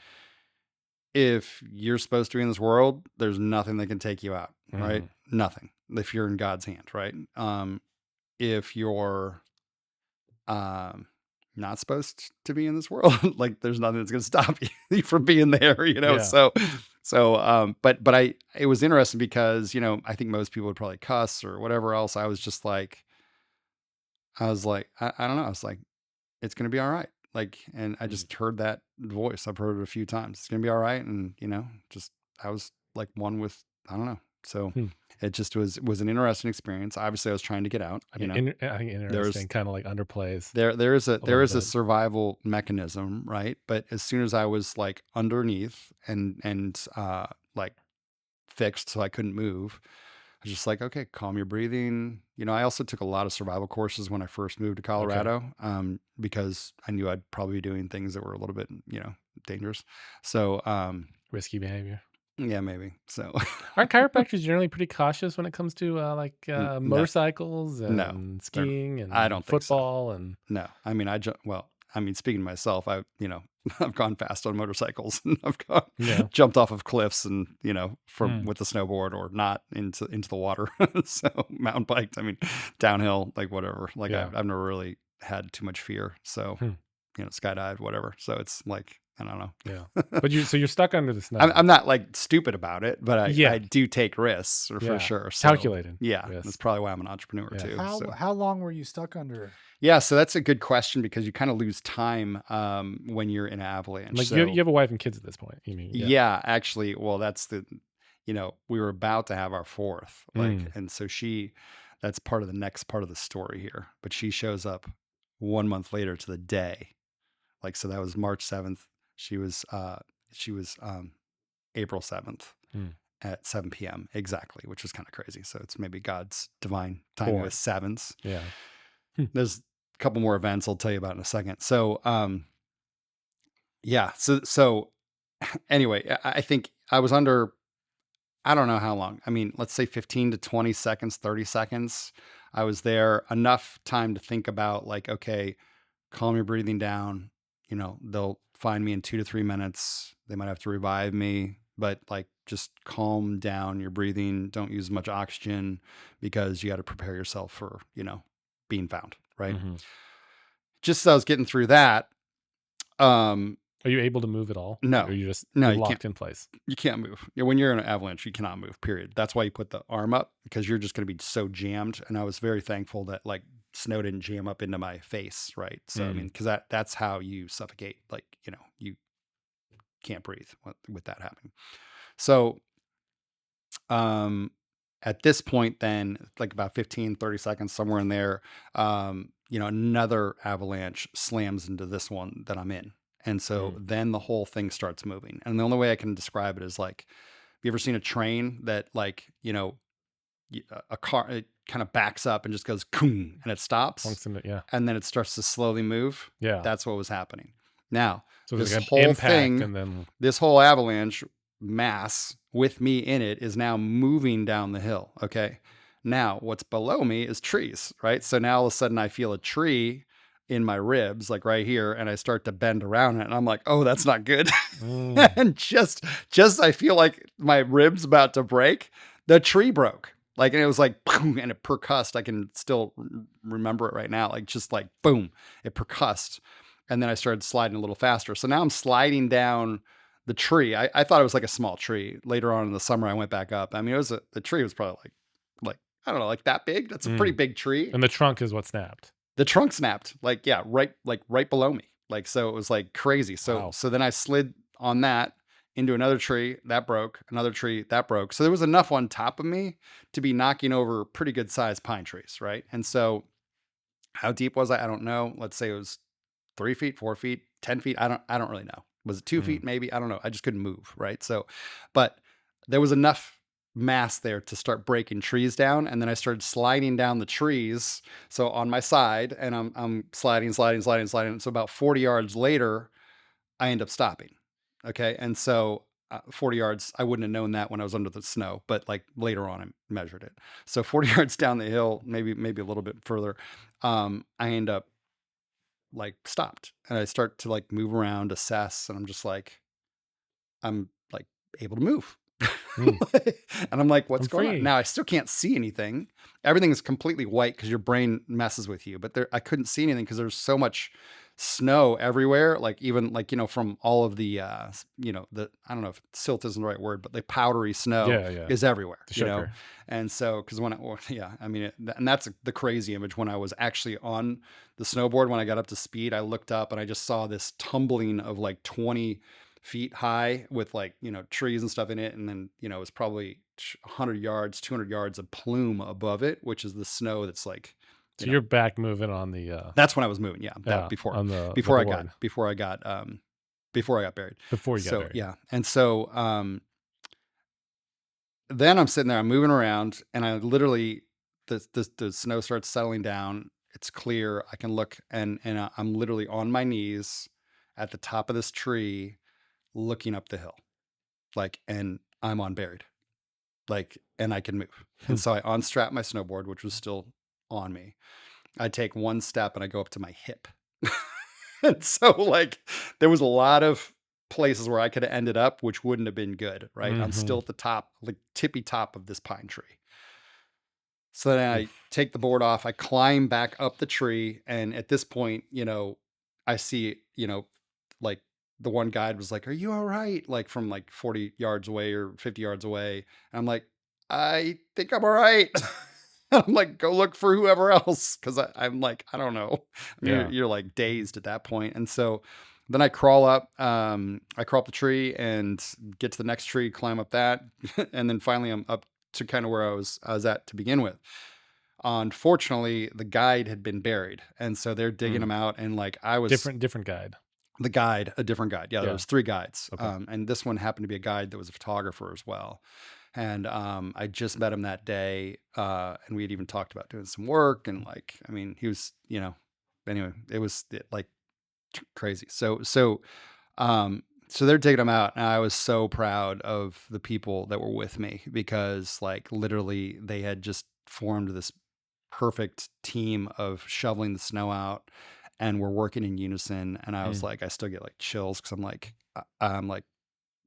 if you're supposed to be in this world, there's nothing that can take you out, right? Mhm. Nothing. If you're in God's hand, right? If you're um not supposed to be in this world. Like there's nothing that's going to stop you from being there, Yeah. But it was interesting because, I think most people would probably cuss or whatever else. I was like, I don't know. I was like, it's going to be all right. Like, and I just heard that voice. I've heard it a few times. It's going to be all right. And, I was like one with, I don't know. So it just was an interesting experience. Obviously I was trying to get out, I think interesting kind of like underplays. There is a bit. survival mechanism, right? But as soon as I was like underneath and like fixed so I couldn't move, I was just like, okay, calm your breathing. I also took a lot of survival courses when I first moved to Colorado, because I knew I'd probably be doing things that were a little bit, dangerous. So, Risky behavior. yeah, maybe. So aren't chiropractors generally pretty cautious when it comes to motorcycles and skiing and I don't think so. football and no. I mean, speaking to myself, I've gone fast on motorcycles and I've jumped off of cliffs and, with the snowboard or not into the water. So mountain biked, downhill, like whatever. Like I've never really had too much fear. So, skydived, whatever. So it's like, I don't know. Yeah. But you're stuck under the snow. I'm not like stupid about it, but I do take risks for sure. So, calculated. Yeah. That's probably why I'm an entrepreneur too. How long were you stuck under? Yeah. So that's a good question because you kind of lose time when you're in an avalanche. Like so, you have a wife and kids at this point. You mean? Yeah, actually. Well, that's we were about to have our fourth, and so that's part of the next part of the story here, but she shows up 1 month later to the day. Like, so that was March 7th. She was April 7th at 7 p.m. exactly, which was kind of crazy. So it's maybe God's divine timing with sevens. Yeah. There's a couple more events I'll tell you about in a second. So, yeah. So anyway, I think I was under, I don't know how long. Let's say 15 to 20 seconds, 30 seconds. I was there enough time to think about like, okay, calm your breathing down. They'll find me in 2 to 3 minutes. They might have to revive me, but like just calm down your breathing. Don't use much oxygen because you got to prepare yourself for, being found. Right. Mm-hmm. Just as I was getting through that. Are you able to move at all? No. Or are you just you locked can't. in place? You can't move. When you're in an avalanche, you cannot move, period. That's why you put the arm up because you're just going to be so jammed. And I was very thankful that like snow didn't jam up into my face. Right. So, because that's how you suffocate. Like, you can't breathe with that happening. So, at this point, then like about 15, 30 seconds, somewhere in there, another avalanche slams into this one that I'm in. And so then the whole thing starts moving. And the only way I can describe it is like, have you ever seen a train that like, a car, it kind of backs up and just goes, and it stops. And then it starts to slowly move. Yeah. That's what was happening. Now, so this like whole thing, and then this whole avalanche mass with me in it is now moving down the hill. Okay. Now what's below me is trees, right? So now all of a sudden I feel a tree in my ribs, like right here, and I start to bend around it, and I'm like, "Oh, that's not good." And just I feel like my ribs about to break. The tree broke, like, and it was like, boom, and it percussed. I can still remember it right now, like just like boom, it percussed, and then I started sliding a little faster. So now I'm sliding down the tree. I thought it was like a small tree. Later on in the summer, I went back up. The tree was probably like I don't know, like that big. That's a pretty big tree. And the trunk is what snapped. The trunk snapped, right below me. Like, so it was like crazy. So then I slid on that into another tree that broke, another tree that broke. So there was enough on top of me to be knocking over pretty good sized pine trees. Right. And so how deep was I? I don't know. Let's say it was 3 feet, 4 feet, 10 feet. I don't really know. Was it 2 feet? Maybe. I don't know. I just couldn't move. Right. So, but there was enough mass there to start breaking trees down, and then I started sliding down the trees, so on my side, and I'm sliding. So about 40 yards later I end up stopping. Okay. And so 40 yards, I wouldn't have known that when I was under the snow, but like later on I measured it. So 40 yards down the hill, maybe a little bit further, I end up like stopped, and I start to like move around, assess, and I'm just like, I'm like able to move. And I'm like, what's going on? Now I still can't see anything. Everything is completely white because your brain messes with you. But I couldn't see anything because there's so much snow everywhere, like even like, from all of the, I don't know if silt isn't the right word, but the powdery snow Yeah, yeah. is everywhere, The sugar. And so, because yeah, I mean, and that's the crazy image when I was actually on the snowboard, when I got up to speed, I looked up and I just saw this tumbling of like 20 feet high with like, trees and stuff in it. And then, it was probably 100 yards, 200 yards of plume above it, which is the snow that's like, So you're back moving on the that's when I was moving. Yeah. That on the before I got, board before I got buried. before you got So, buried. yeah. And so, then I'm sitting there, I'm moving around, and I literally, the snow starts settling down. It's clear. I can look, and I'm literally on my knees at the top of this tree, looking up the hill, like, and I'm unburied, like, and I can move. And so I unstrap my snowboard, which was still on me. I take one step and I go up to my hip. And so, like, there was a lot of places where I could have ended up, which wouldn't have been good, right? I'm still at the top, like tippy top of this pine tree. So then I Oof. take the board off, I climb back up the tree, and at this point, I see, like the one guide was like, "Are you all right?" Like from like 40 yards away or 50 yards away. And I'm like, "I think I'm all right." I'm like, "Go look for whoever else," because I'm like, I don't know. I mean, Yeah. you're like dazed at that point. And so then I crawl up, the tree and get to the next tree, climb up that, and then finally I'm up to kind of where I was at to begin with. Unfortunately, the guide had been buried, and so they're digging him out. And like I was Different guide. the guide, a different guide. Yeah, there Yeah. was 3 guides, Okay. and this one happened to be a guide that was a photographer as well. And I just met him that day, and we had even talked about doing some work. And like, I mean, he was, anyway, it was like crazy. So they're digging them out, and I was so proud of the people that were with me, because like literally they had just formed this perfect team of shoveling the snow out, and we're working in unison. And I was like, I still get like chills, because I'm like,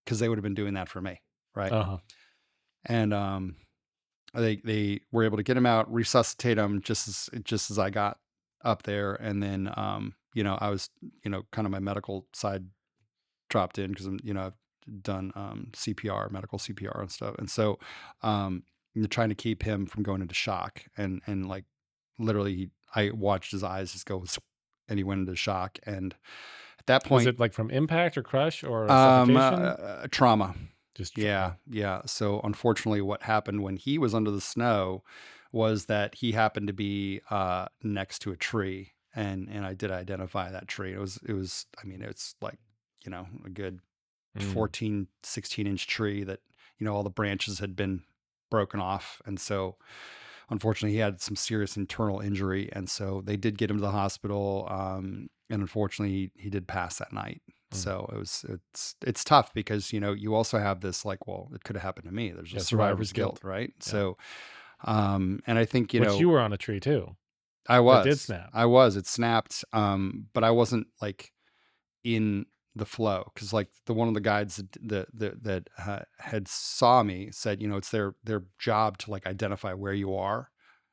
because they would have been doing that for me, right? Uh-huh. And they were able to get him out, resuscitate him just as I got up there. And then I was, kind of my medical side dropped in, because I've done medical CPR and stuff. And so you're trying to keep him from going into shock. And like literally I watched his eyes just go and he went into shock. And at that Was point, it like from impact or crush or suffocation? trauma. Just Yeah, yeah. So unfortunately, what happened when he was under the snow was that he happened to be next to a tree, and I did identify that tree. It was. I mean, it's like, a good 14, 16-inch tree that, all the branches had been broken off. And so unfortunately he had some serious internal injury. And so they did get him to the hospital. And unfortunately he did pass that night. So it's tough, because, you also have this like, well, it could have happened to me. There's a survivor's guilt, right? Yeah. So, and I think, Which you were on a tree too. That did snap. it snapped. But I wasn't like in the flow, because like one of the guides that had saw me said, it's their job to like identify where you are,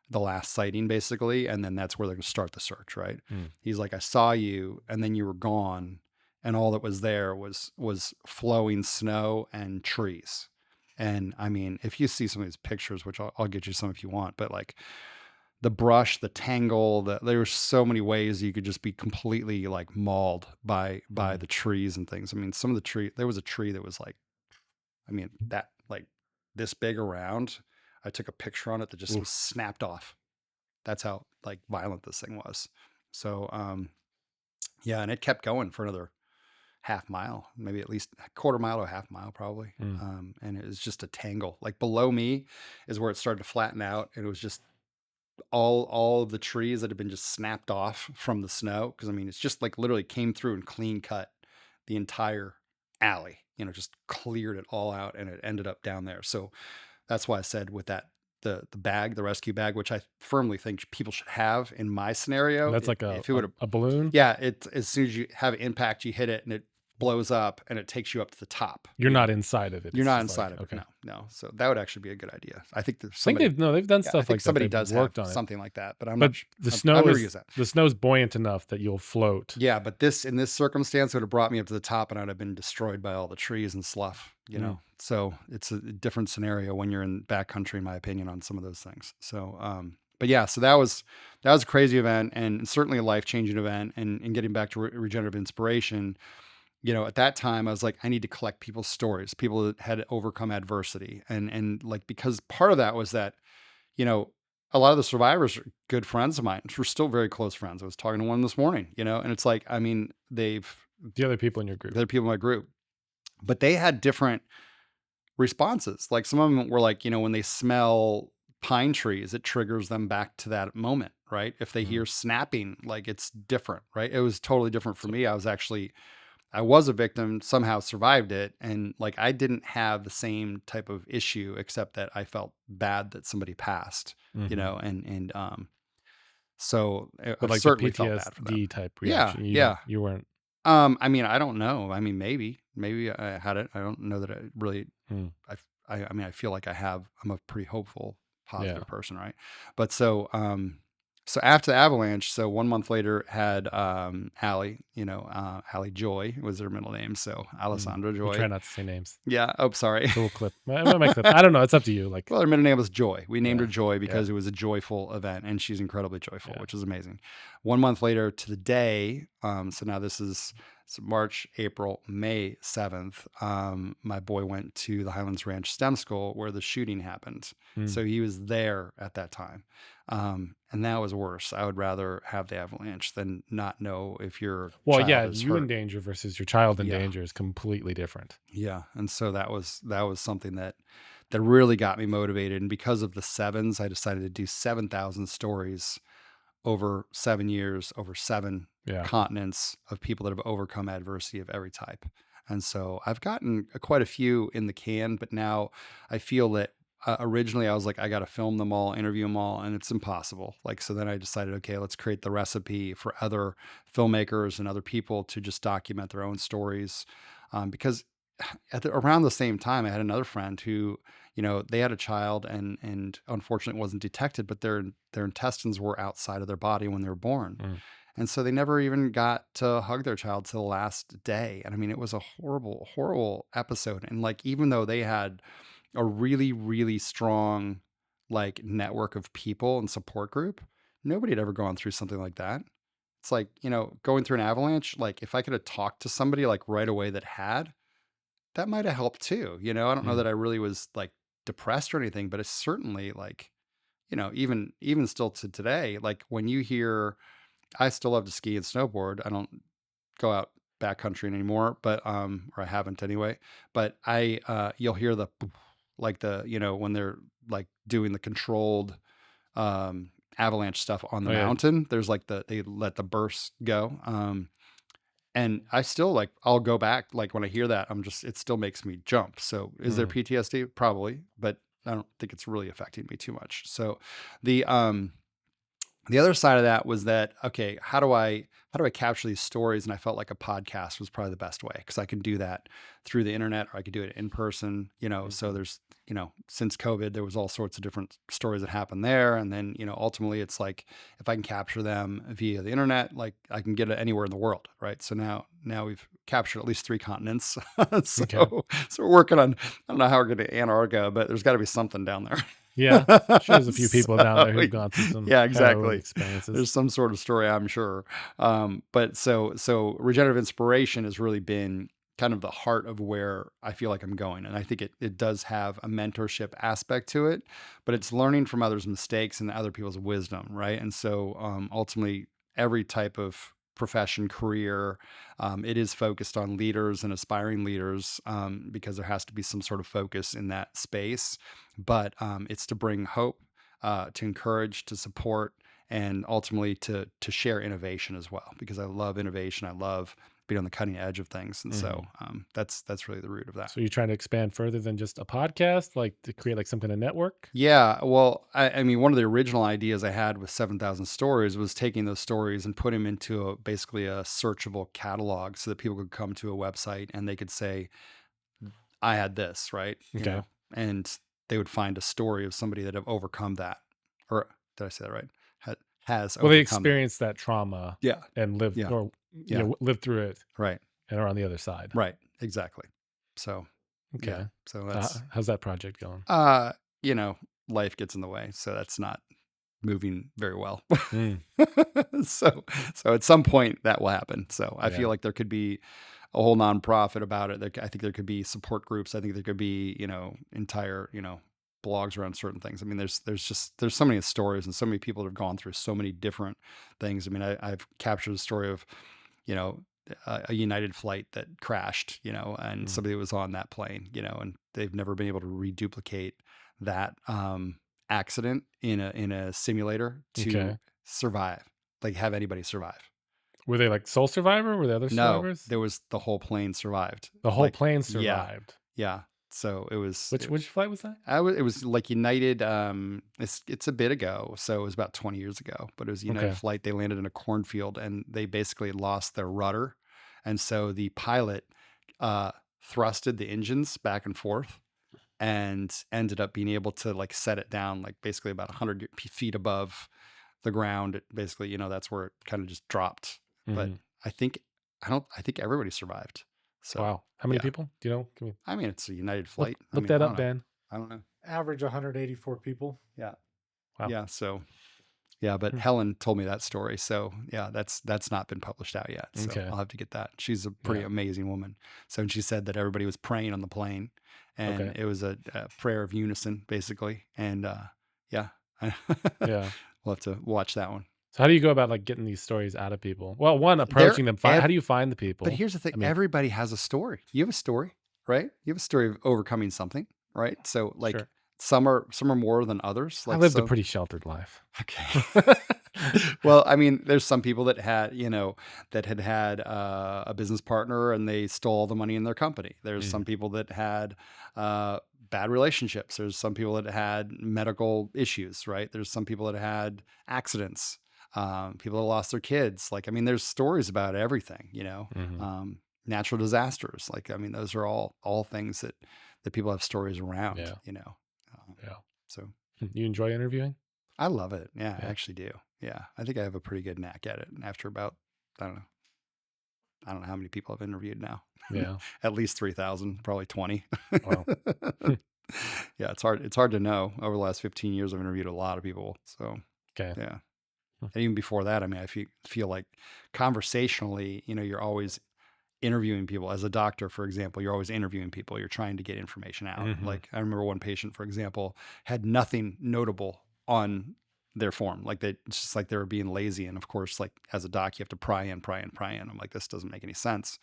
the last sighting basically, and then that's where they're going to start the search, right? He's like, I saw you, and then you were gone, and all that was there was flowing snow and trees. And I mean, if you see some of these pictures, which I'll get you some if you want, but like the brush, the tangle, there were so many ways you could just be completely like mauled by the trees and things. I mean, some of the tree, there was a tree that was like, I mean, that like this big around. I took a picture on it that just was snapped off. That's how like violent this thing was. So, yeah, and it kept going for another half mile, maybe at least a quarter mile to a half mile, probably. And it was just a tangle. Like below me is where it started to flatten out, and it was just all of the trees that had been just snapped off from the snow. Because I mean, it's just like literally came through and clean cut the entire alley, just cleared it all out, and it ended up down there. So that's why I said with that, the rescue bag, which I firmly think people should have in my scenario. That's like if it would a balloon. yeah, it as soon as you have impact, you hit it and it blows up and it takes you up to the top. You're not inside of it. You're It's not just inside like, of it. okay. No. So that would actually be a good idea. I think there's I think somebody. they've done Yeah, I stuff think like that. somebody They've does worked have on it. something like that, but I'm But not. the I've snow never is used that. the snow's buoyant enough that you'll float. Yeah, but in this circumstance would have brought me up to the top, and I'd have been destroyed by all the trees and slough. So it's a different scenario when you're in backcountry, in my opinion, on some of those things. So, but yeah, so that was a crazy event, and certainly a life-changing event. And getting back to regenerative inspiration, at that time I was like, I need to collect people's stories, people that had overcome adversity, and like, because part of that was that, a lot of the survivors are good friends of mine. We're still very close friends. I was talking to one this morning, and it's like, I mean, The other people in your group. they're people in my group, but they had different responses. Like some of them were like, when they smell pine trees, it triggers them back to that moment, right? If they hear snapping, like it's different, right? It was totally different for me. I was a victim, somehow survived it. And like, I didn't have the same type of issue, except that I felt bad that somebody passed, and so But I like the certainly felt bad for that. PTSD type Yeah. reaction. Yeah. You weren't. I mean, I don't know. I mean, maybe I had it. I don't know that I really, Hmm. I mean, I feel like I'm a pretty hopeful, positive Yeah. person. Right. But so after the Avalanche, so 1 month later had, Allie, Allie Joy was her middle name. So Alessandra We Joy. try not to say names. Yeah. Oh, sorry. So we'll clip. My clip. I don't know. It's up to you. Like, Well, her middle name was Joy. We named her Yeah, Joy because it was a joyful event, and she's incredibly joyful, Yeah. which is amazing. 1 month later to the day, so now this is March, April, May 7th, my boy went to the Highlands Ranch STEM School where the shooting happened. So he was there at that time. And that was worse. I would rather have the Avalanche than not know if your well, child yeah, is you in hurt. danger versus your child in Yeah. danger is completely different. Yeah. And so that was something that really got me motivated. And because of the sevens, I decided to do 7,000 stories over 7 years, over 7 Yeah. continents, of people that have overcome adversity of every type. And so I've gotten quite a few in the can, but now I feel that, originally I was like, I got to film them all, interview them all, and it's impossible. Like, so then I decided, okay, let's create the recipe for other filmmakers and other people to just document their own stories. Because around the same time, I had another friend who, they had a child, and unfortunately it wasn't detected, but their intestines were outside of their body when they were born. And so they never even got to hug their child till the last day. And I mean, it was a horrible, horrible episode. And like, even though they had a really, really strong like network of people and support group, nobody had ever gone through something like that. It's like, going through an avalanche, like if I could have talked to somebody like right away that might have helped too. I don't know that I really was like depressed or anything, but it's certainly like, even still to today, like when you hear, I still love to ski and snowboard. I don't go out backcountry anymore, but or I haven't anyway. But you'll hear the like when they're like doing the controlled avalanche stuff on the mountain. There's like they let the bursts go. And I still like, I'll go back, like when I hear that, it still makes me jump. So is there PTSD? Probably, but I don't think it's really affecting me too much. So the other side of that was that, okay, how do I capture these stories? And I felt like a podcast was probably the best way, because I can do that through the internet, or I could do it in person, so there's, since COVID, there was all sorts of different stories that happened there. And then, ultimately it's like, if I can capture them via the internet, like I can get it anywhere in the world. Right. So now we've captured at least 3 continents. So we're working on, I don't know how we're going to Antarctica, but there's gotta be something down there. Yeah. I'm sure there's a few people down there who've gone through some harrowing experiences. There's some sort of story, I'm sure. But so regenerative inspiration has really been kind of the heart of where I feel like I'm going. And I think it does have a mentorship aspect to it, but it's learning from others' mistakes and other people's wisdom, right? And so ultimately, every type of profession, career, it is focused on leaders and aspiring leaders, because there has to be some sort of focus in that space. But it's to bring hope, to encourage, to support, and ultimately to share innovation as well, because I love innovation. I love being on the cutting edge of things. And so that's really the root of that. So you're trying to expand further than just a podcast, like to create like some kind of network? Yeah, well, I mean, one of the original ideas I had with 7,000 stories was taking those stories and put them into basically a searchable catalog so that people could come to a website and they could say, I had this, right? Okay. And they would find a story of somebody that have overcome that. Or did I say that right? Has Well, they overcome that. experienced that trauma Yeah, and lived yeah, or yeah. lived through it Right, and are on the other side. right, exactly. So, Okay. yeah, so So that's, how's that project going? you know, life gets in the way. So that's not moving very well. Mm, so at some point that will happen. So I yeah. feel like there could be a whole nonprofit about it. I think there could be support groups. I think there could be, entire, blogs around certain things. I mean, there's so many stories and so many people that have gone through so many different things. I mean, I've captured the story of, you know, a United flight that crashed, and Mm. somebody was on that plane, and they've never been able to reduplicate that accident in a simulator to Okay. survive, like have anybody survive. Were they like sole survivor? Were the other No, survivors? there was the whole plane survived. The whole Like, plane yeah, survived. yeah. So it was. Which flight was that? It was like United. It's a bit ago, so it was about 20 years ago. But it was a United Okay. flight. They landed in a cornfield, and they basically lost their rudder, and so the pilot thrusted the engines back and forth, and ended up being able to like set it down, like basically about 100 feet above the ground. Basically, that's where it kind of just dropped. But Mhm. I think I think everybody survived. So Wow. How many yeah. people? Do you know? Can we I mean, it's a United flight. I look mean, that I up, don't know. Dan? I don't know. Average 184 people. Yeah. Wow. Yeah. So, yeah, but Hmm. Helen told me that story. So, yeah, that's not been published out yet. So Okay. I'll have to get that. She's a pretty Yeah. amazing woman. So, and she said that everybody was praying on the plane, and Okay. it was a prayer of unison, basically. And yeah, Yeah. we'll have to watch that one. So how do you go about like getting these stories out of people? Well, one, They're approaching them. How do you find the people? But here's the thing: I mean, everybody has a story. You have a story, right? You have a story of overcoming something, right? So, like, sure. some are more than others. I Like, lived a so pretty sheltered life. okay. Well, I mean, there's some people that had, that had a business partner and they stole all the money in their company. There's Mm. some people that had bad relationships. There's some people that had medical issues, right? There's some people that had accidents. People that lost their kids. Like, I mean, there's stories about everything, Mhm. natural disasters. Like, I mean, those are all things that people have stories around, Yeah. Yeah. So You enjoy interviewing? I love it. Yeah, I Yeah. actually do. Yeah. I think I have a pretty good knack at it. And after about, I don't know how many people I've interviewed now. Yeah. At least 3,000, probably 20. Wow. Yeah, it's hard to know. Over the last 15 years, I've interviewed a lot of people. So, Okay. yeah. Hmm. And even before that, I mean, I feel like conversationally, you're always interviewing people. As a doctor, for example, you're always interviewing people. You're trying to get information out. Mhm. Like, I remember one patient, for example, had nothing notable on their form. Like, it's just like they were being lazy. And of course, like, as a doc, you have to pry in. I'm like, this doesn't make any sense.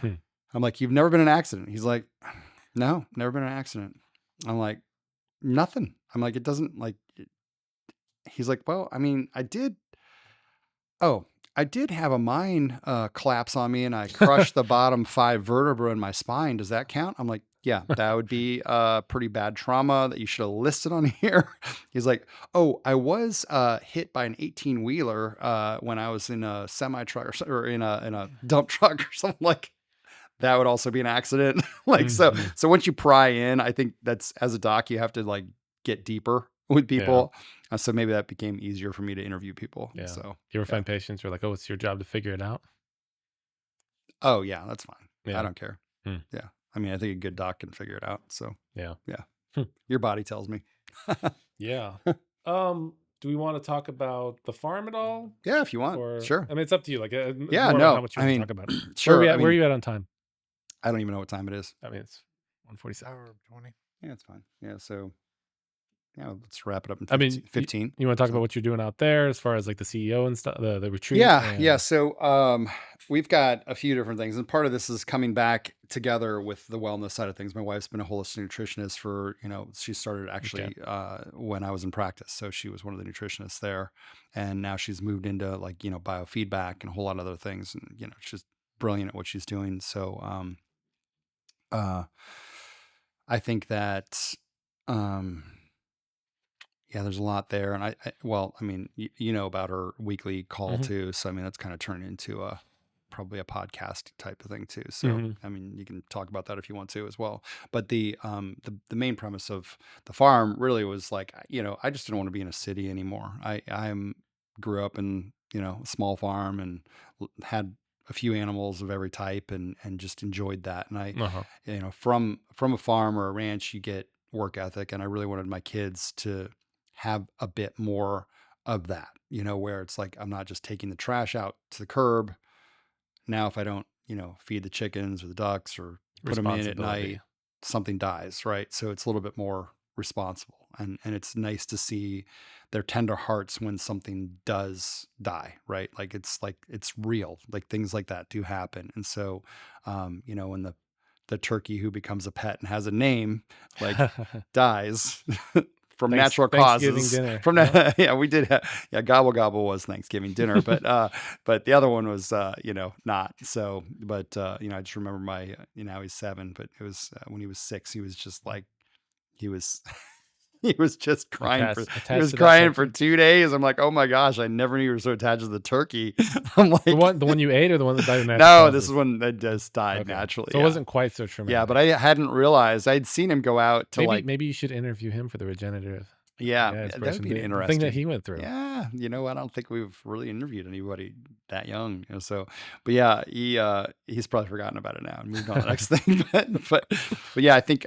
Hmm. I'm like, you've never been in an accident? He's like, no, never been in an accident. I'm like, nothing. I'm like, it doesn't like. He's like, well, I mean, I did. Oh, I did have a mine collapse on me and I crushed the bottom 5 vertebrae in my spine. Does that count? I'm like, yeah, that would be pretty bad trauma that you should have listed on here. He's like, oh, I was hit by an 18-wheeler when I was in a semi truck or in a dump truck or something. Like, that would also be an accident. Like, so Mhm. once you pry in, I think that's, as a doc, you have to like get deeper with Yeah. people. So maybe that became easier for me to interview people. Yeah. So, You ever yeah. find patients who are like, oh, it's your job to figure it out? Oh yeah, that's fine. Yeah. I don't care. Hmm. Yeah. I mean, I think a good doc can figure it out. So Yeah. yeah, Hmm. your body tells me. Yeah. Do we want to talk about the farm at all? Yeah, if you want. Or Sure. I mean, it's up to you. Like, Yeah, more about how no, much you I want to mean, talk about it. sure. Where I are mean, you at on time? I don't even know what time it is. I mean, it's 1:47. Hour 20. Yeah, it's fine. Yeah. So yeah, let's wrap it up in I mean, 15. you want to talk So- about what you're doing out there as far as like the CEO and stuff, the retreat? Yeah, and- yeah. So we've got a few different things, and part of this is coming back together with the wellness side of things. My wife's been a holistic nutritionist for, she started actually when I was in practice, so she was one of the nutritionists there, and now she's moved into like biofeedback and a whole lot of other things, and she's brilliant at what she's doing. So, uh, I think that, um, yeah, there's a lot there. And well, I mean, you know about her weekly call Mhm. too. So, I mean, that's kind of turned into probably a podcast type of thing too. So, Mhm. I mean, you can talk about that if you want to as well. But the main premise of the farm really was like, I just didn't want to be in a city anymore. I'm grew up in, a small farm and had a few animals of every type and just enjoyed that. And Uh-huh. from a farm or a ranch, you get work ethic, and I really wanted my kids to have a bit more of that, where it's like I'm not just taking the trash out to the curb. Now, if I don't, feed the chickens or the ducks or put them in at Responsibility. night, something dies, right? So it's a little bit more responsible, and it's nice to see their tender hearts when something does die, right? Like it's real, like things like that do happen, and so, when the turkey who becomes a pet and has a name, like, dies from natural Thanksgiving causes. dinner. From Yep. that, yeah, we did. Yeah, gobble gobble was Thanksgiving dinner, but the other one was, not. So, but I just remember my, now he's 7, but it was when he was 6, he was just like he was. He was just crying for he Attached was to that crying for turkey? 2 days. I'm like, oh my gosh, I never knew you were so attached to the turkey. I'm The like, one you ate or the one that died of natural no, this is causes? when that just died Okay. naturally. So it Yeah. wasn't quite so Yeah, but traumatic. I hadn't realized. I'd seen him go out to Maybe like, maybe you should interview him for the regenerative, yeah, that would inspiration, be an the thing that interesting. he went through. Yeah, I don't think we've really interviewed anybody that young. So, but yeah, he's probably forgotten about it now and moved on to the next thing. But yeah, I think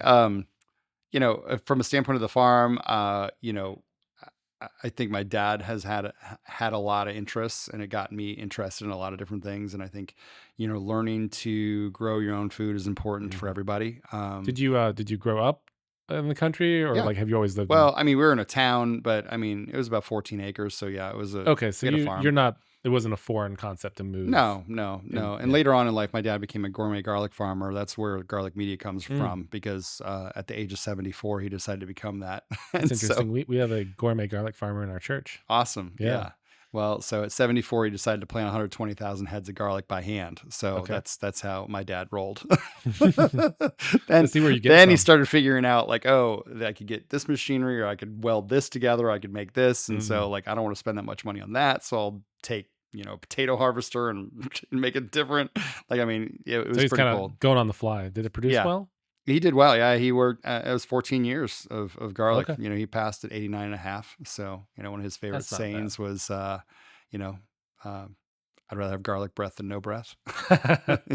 from a standpoint of the farm, I think my dad has had a lot of interests, and it got me interested in a lot of different things. And I think, learning to grow your own food is important for Mhm. everybody. Did you grow up in the country, or, Yeah. like, have you always lived in? Well, I mean, we were in a town, but I mean, it was about 14 acres. So yeah, Okay, so we had a farm. you're not, it wasn't a foreign concept to move No, no, in, no. And yeah. later on in life, my dad became a gourmet garlic farmer. That's where garlic media comes Mm, from, because at the age of 74, he decided to become that. that's And so, interesting. We have a gourmet garlic farmer in our church. awesome. Yeah. Yeah. Well, so at 74, he decided to plant 120,000 heads of garlic by hand. So Okay. that's how my dad rolled. Let's then see where you get it then he from. started figuring out like, oh, I could get this machinery, or I could weld this together, or I could make this. And Mm. so, like, I don't want to spend that much money on that. So I'll take, a potato harvester and make it different. Like, I mean, it So was he's pretty kinda cool. going on the fly. Did it produce Yeah. well? He did well. Yeah, he worked. It was 14 years of garlic. Okay. He passed at 89 and a half. So, one of his favorite That's not bad. sayings was, you know, uh, I'd rather have garlic breath than no breath.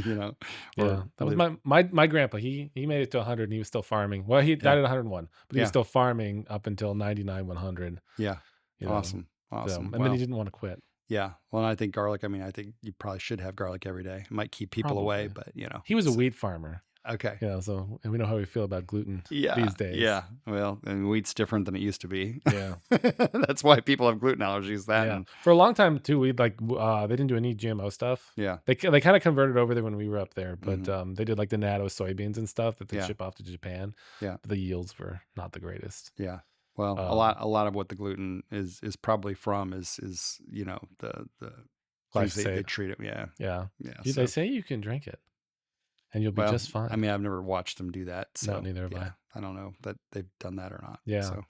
you know, or Yeah, that was live. my grandpa. He made it to 100 and he was still farming. Well, he Yeah, died at 101, but he was yeah, still farming up until 99, 100, yeah. you know. Awesome, So, awesome. and then he Well, didn't want to quit. yeah. Well, I think garlic. I mean, I think you probably should have garlic every day. It might keep people away, Probably. but He was a So, wheat farmer, okay. so, and we know how we feel about gluten Yeah, these days. yeah. Well, and wheat's different than it used to be. Yeah. That's why people have gluten allergies. That Yeah. and For a long time too, we they didn't do any GMO stuff. yeah. They kind of converted over there when we were up there, but Hmm. they did like the natto soybeans and stuff that they Yeah, ship off to Japan. yeah. But the yields were not the greatest. Yeah. Well, a Um, lot of what the gluten is probably from is the things they Glyphosate. treat it. Yeah. Yeah. Yeah. They So, say you can drink it and you'll be well, just I fine. mean, I've never watched them do that. No, So neither have yeah, I. I don't know that they've done that or not. Yeah. So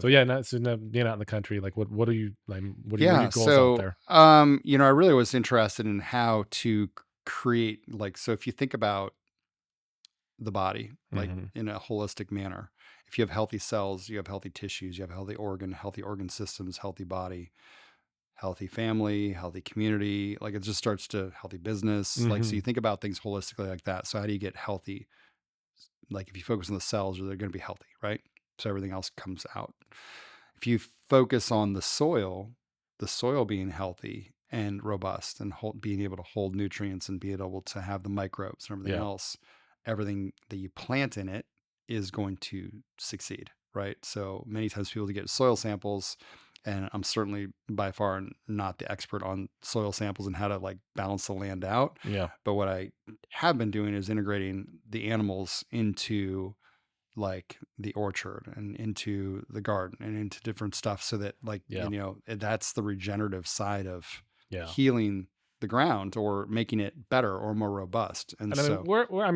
So yeah, being out in the country, like what are you like? What are yeah. your goals out So, there? I really was interested in how to create, like, so if you think about the body, like, Hmm. in a holistic manner, if you have healthy cells, you have healthy tissues, you have healthy organ systems, healthy body, healthy family, healthy community. Like, it just starts to healthy business. Like, so Hmm. you think about things holistically like that. So how do you get healthy? Like, if you focus on the cells, they're going to be healthy, right? So everything else comes out. If you focus on the soil being healthy and robust and being able to hold nutrients and be able to have the microbes and everything Yeah. else, everything that you plant in it is going to succeed, right? So many times people to get soil samples, and I'm certainly by far not the expert on soil samples and how to, like, balance the land out. Yeah. But what I have been doing is integrating the animals into, like, the orchard and into the garden and into different stuff, so that, like, Yeah. that's the regenerative side of Yeah. healing the ground or making it better or more robust. And And I mean, so,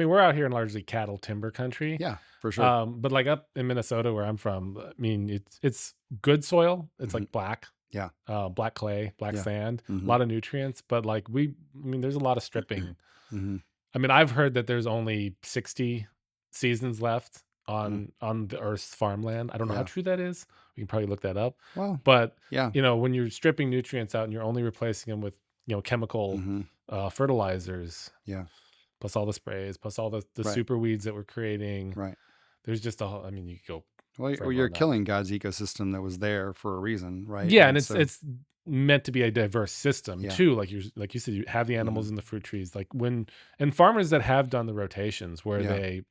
we're out here in largely cattle timber country. yeah, for sure. But like up in Minnesota where I'm from, I mean, it's good soil. It's Mhm. like black, Yeah. black clay, black Yeah. sand, a Hmm. lot of nutrients. But like I mean, there's a lot of stripping. Hmm. I mean, I've heard that there's only 60 seasons left Mm. on the Earth's farmland. I don't know how Yeah. true that is. We can probably look that up. Well, But yeah. when you're stripping nutrients out and you're only replacing them with chemical Hmm. fertilizers, Yeah. plus all the sprays, plus all the Right. super weeds that we're creating. Right. There's just a whole, I mean, you could go Well, forever you're on that. killing God's ecosystem that was there for a reason, right? Yeah, and And it's so, it's meant to be a diverse system yeah. too. Like you said, you have the Hmm. animals in the fruit trees. Like and farmers that have done the rotations where Yeah. they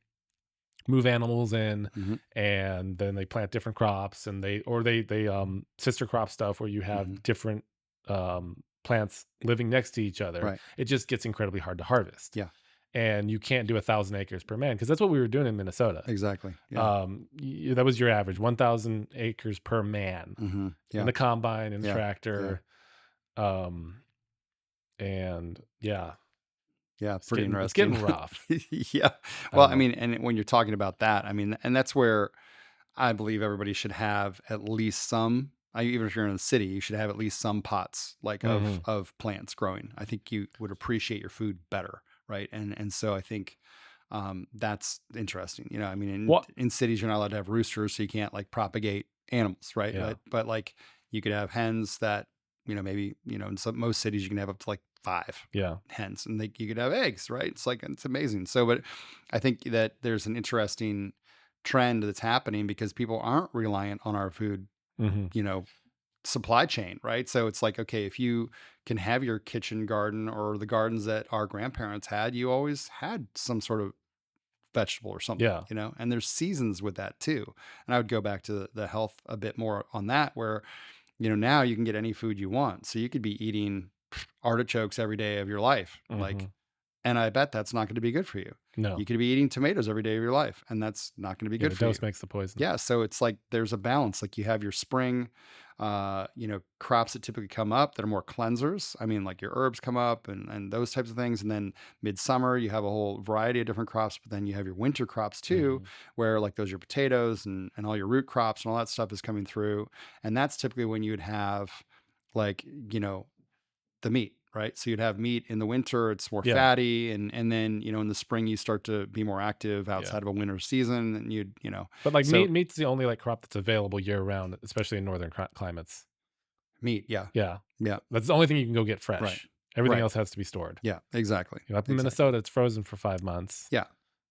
move animals in Hmm. and then they plant different crops and they sister crop stuff where you Hmm. have different plants living next to each other. Right. It just gets incredibly hard to harvest. Yeah. And you can't do 1,000 acres per man because that's what we were doing in Minnesota. Exactly. Yeah. That was your average 1,000 acres per man Hmm. in Yeah. the combine and Yeah. tractor. And yeah, Yeah. it's Pretty it's interesting. getting rough. Yeah. I Well, don't I know. mean, and when you're talking about that, I mean, and that's where I believe everybody should have at least some. Even if you're in the city, you should have at least some pots like Hmm. of plants growing. I think you would appreciate your food better, right? And so I think that's interesting. I mean, What? in cities you're not allowed to have roosters, so you can't like propagate animals, right? Yeah. But like you could have hens that maybe in most cities you can have up to like 5 Yeah. hens, and you could have eggs, right? It's amazing. So, but I think that there's an interesting trend that's happening because people aren't reliant on our food, Hmm. you know, supply chain, right? So it's like, okay, if you can have your kitchen garden or the gardens that our grandparents had, you always had some sort of vegetable or something, Yeah. and there's seasons with that too. And I would go back to the health a bit more on that, where, now you can get any food you want. So you could be eating artichokes every day of your life. Hmm. And I bet that's not going to be good for you. No. You could be eating tomatoes every day of your life, and that's not going to be Yeah. good The for you. dose makes the poison. Yeah. So it's like there's a balance. Like you have your spring, crops that typically come up that are more cleansers. I mean, like your herbs come up and those types of things. And then midsummer, you have a whole variety of different crops, but then you have your winter crops too, Hmm. where like those are your potatoes and all your root crops and all that stuff is coming through. And that's typically when you would have like, the meat, right? So you'd have meat in the winter, it's more Yeah. fatty, and then in the spring you start to be more active Yeah. outside of a winter season, and But like so meat's the only like crop that's available year round, especially in northern climates. meat, yeah, Yeah. yeah, That's the only thing you can go get fresh. right, Everything right, else has to be stored. yeah, exactly, Up in exactly, Minnesota, it's frozen for 5 months. yeah,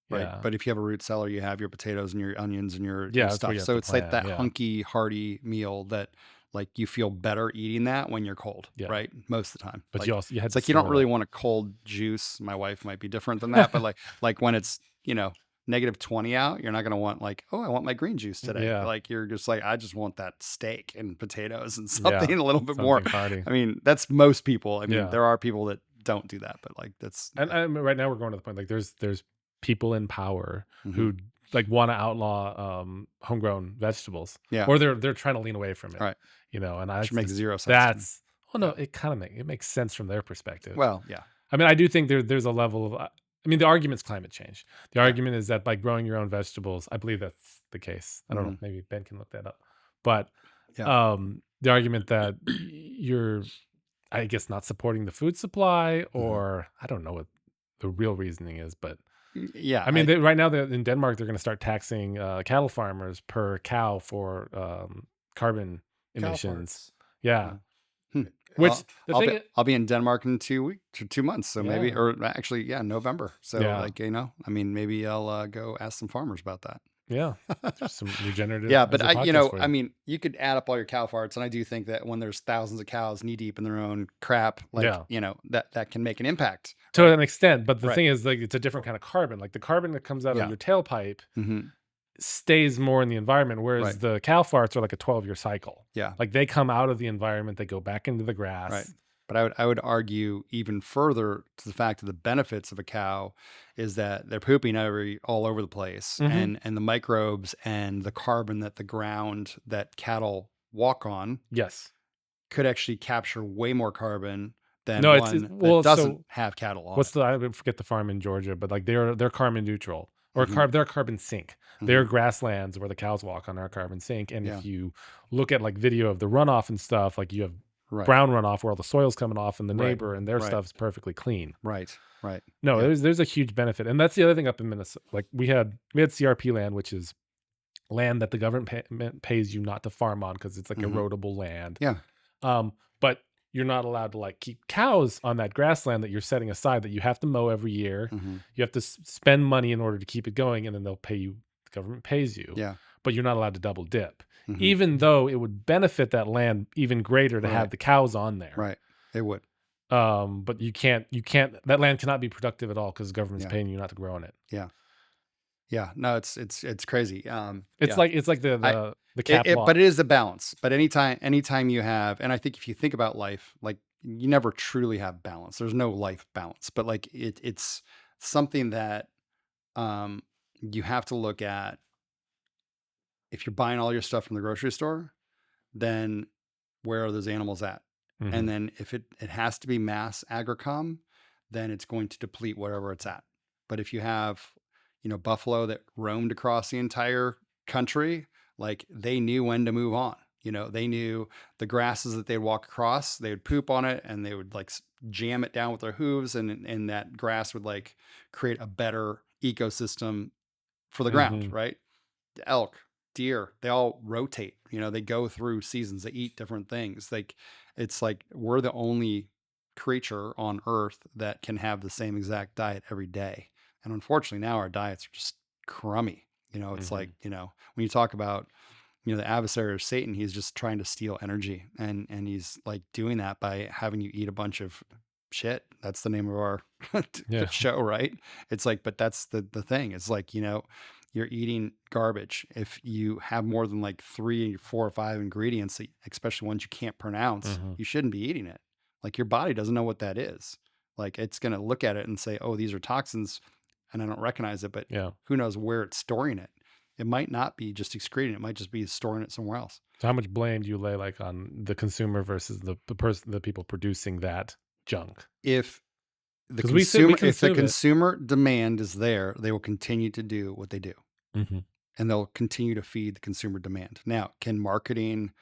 right. Yeah. But if you have a root cellar, you have your potatoes and your onions and your Yeah, that's where stuff. you have So to it's like plant. that Yeah. hunky, hearty meal that like you feel better eating that when you're cold, Yeah. right? Most of the time, But like you had it's to like you don't store really that. want a cold juice. My wife might be different than that, but like when it's -20 out, you're not going to want like, oh, I want my green juice today. Yeah. Like you're just like, I just want that steak and potatoes and Yeah. something a little bit more. Something hearty. I mean, that's most people. I mean, Yeah. there are people that don't do that, but like that's And I mean, right now we're going to the point like there's people in power Mhm. who like want to outlaw homegrown vegetables, yeah, or they're trying to lean away from it. right. And I Which makes just, zero sense to me. that's well, no, Yeah. it kind of it makes sense from their perspective. Well, yeah, I mean, I do think there's a level of I mean, the argument's climate change. The Yeah. argument is that by growing your own vegetables, I believe that's the case. I don't know, maybe Ben can look that up. But Yeah. the argument that you're, I guess, not supporting the food supply, Mm-hmm. or I don't know what the real reasoning is, but yeah. I mean, right now in Denmark, they're going to start taxing cattle farmers per cow for carbon Cow emissions. farts. Yeah. Hmm. Which I'll, the I'll thing be, is, I'll be in Denmark in 2 months, so maybe, Yeah. or actually, yeah, November. So Yeah. like I mean, maybe I'll go ask some farmers about that. yeah, there's some regenerative. Yeah, but there's a I podcast for I mean, you could add up all your cow farts, and I do think that when there's thousands of cows knee deep in their own crap, like Yeah. that can make an impact. To an extent, but the Right. thing is, like, it's a different kind of carbon. Like the carbon that comes out Yeah. of your tailpipe Hmm. stays more in the environment, whereas Right. the cow farts are like a 12-year cycle. Yeah. Like they come out of the environment, they go back into the grass. Right. But I would argue even further to the fact of the benefits of a cow is that they're pooping all over the place, Mhm. and the microbes and the carbon that the ground that cattle walk on Yes. could actually capture way more carbon than No, it's one that well, doesn't so have cattle on what's it. the I forget the farm in Georgia, but, like, they're carbon neutral or Hmm. they're carbon sink. Hmm. Their grasslands where the cows walk on are carbon sink, and Yeah. if you look at, like, video of the runoff and stuff, like, you have Right. brown runoff where all the soil's coming off and the Right. neighbor and their Right. stuff's perfectly clean. Right. Right. No, Yeah. there's a huge benefit, and that's the other thing up in Minnesota. Like, we had CRP land, which is land that the government pays you not to farm on because it's, like, Hmm. erodible land. Yeah. But you're not allowed to, like, keep cows on that grassland that you're setting aside that you have to mow every year. Hmm. You have to spend money in order to keep it going, and then they'll pay you. The government pays you, Yeah. but you're not allowed to double dip, Hmm. even though it would benefit that land even greater to Right. have the cows on there. Right. It would. But you can't. That land cannot be productive at all because the government's Yeah. paying you not to grow on it. Yeah. Yeah. No, it's crazy. It's Yeah. like the I the cap but law. it is a balance. But anytime you have, and I think if you think about life, like you never truly have balance. There's no life balance, but like it's something that um you have to look at. If you're buying all your stuff from the grocery store, then where are those animals at? And Mhm. then if it has to be mass agricom, then it's going to deplete wherever it's at. But if you have, buffalo that roamed across the entire country, like they knew when to move on. They knew the grasses that they'd walk across, they would poop on it and they would like jam it down with their hooves, and that grass would like create a better ecosystem for the ground, Mhm. right? Elk, deer, they all rotate. They go through seasons. They eat different things. Like it's like we're the only creature on Earth that can have the same exact diet every day. And unfortunately, now our diets are just crummy. It's like Mhm. when you talk about the adversary of Satan, he's just trying to steal energy, and he's like doing that by having you eat a bunch of shit. That's the name of our Yeah. show, right? It's like, but that's the thing. It's like, you're eating garbage. If you have more than like 3, 4, or 5 ingredients, especially ones you can't pronounce, Mhm. you shouldn't be eating it. Like your body doesn't know what that is. Like it's going to look at it and say, oh, these are toxins, and I don't recognize it, but Yeah. who knows where it's storing it. It might not be just excreting it. It might just be storing it somewhere else. So how much blame do you lay, like, on the consumer versus the people producing that junk? If Because we if the consume it. consumer demand is there, they will continue to do what they do, Mhm. and they'll continue to feed the consumer demand. Now, can marketing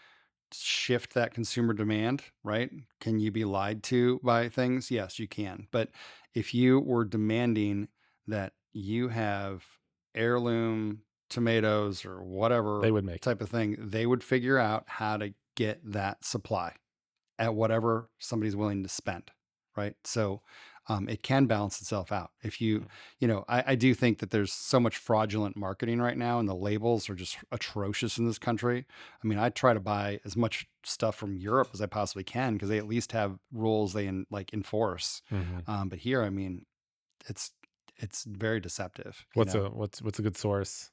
shift that consumer demand, right? Can you be lied to by things? Yes, you can. But if you were demanding that you have heirloom tomatoes or They whatever would make it. type of thing, they would figure out how to get that supply at whatever somebody's willing to spend, right? So it can balance itself out. If you, Mm. I do think that there's so much fraudulent marketing right now, and the labels are just atrocious in this country. I mean, I try to buy as much stuff from Europe as I possibly can because they at least have rules they enforce. Mhm. But here, I mean, it's it's very deceptive. What's a good source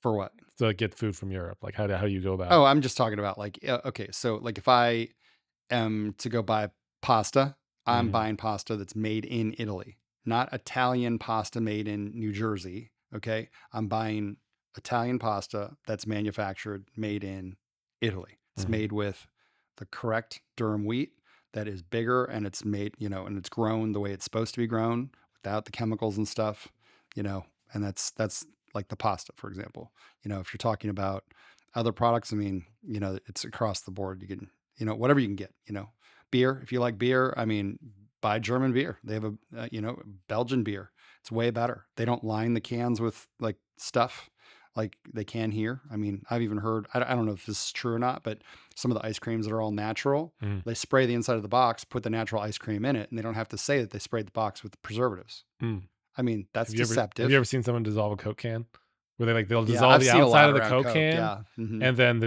For what? to get food from Europe? Like, how do you go about. Oh, I'm just talking about like okay, so like if I to go buy pasta, I'm Mhm. buying pasta that's made in Italy, not Italian pasta made in New Jersey. Okay. I'm buying Italian pasta that's manufactured, made in Italy. It's Mhm. made with the correct durum wheat that is bigger, and it's made, and it's grown the way it's supposed to be grown without the chemicals and stuff, and that's like the pasta, for example. If you're talking about other products, I mean, it's across the board. You can, whatever you can get, beer. If you like beer, I mean, buy German beer. They have Belgian beer. It's way better. They don't line the cans with like stuff like they can here. I mean, I've even heard, I don't know if this is true or not, but some of the ice creams that are all natural, Mhm. they spray the inside of the box, put the natural ice cream in it, and they don't have to say that they sprayed the box with preservatives. Mm. I mean, that's Have you deceptive. ever seen someone dissolve a Coke can? Where they'll Yeah, dissolve I've the seen a outside lot of the around Coke Coke. can, Yeah. and then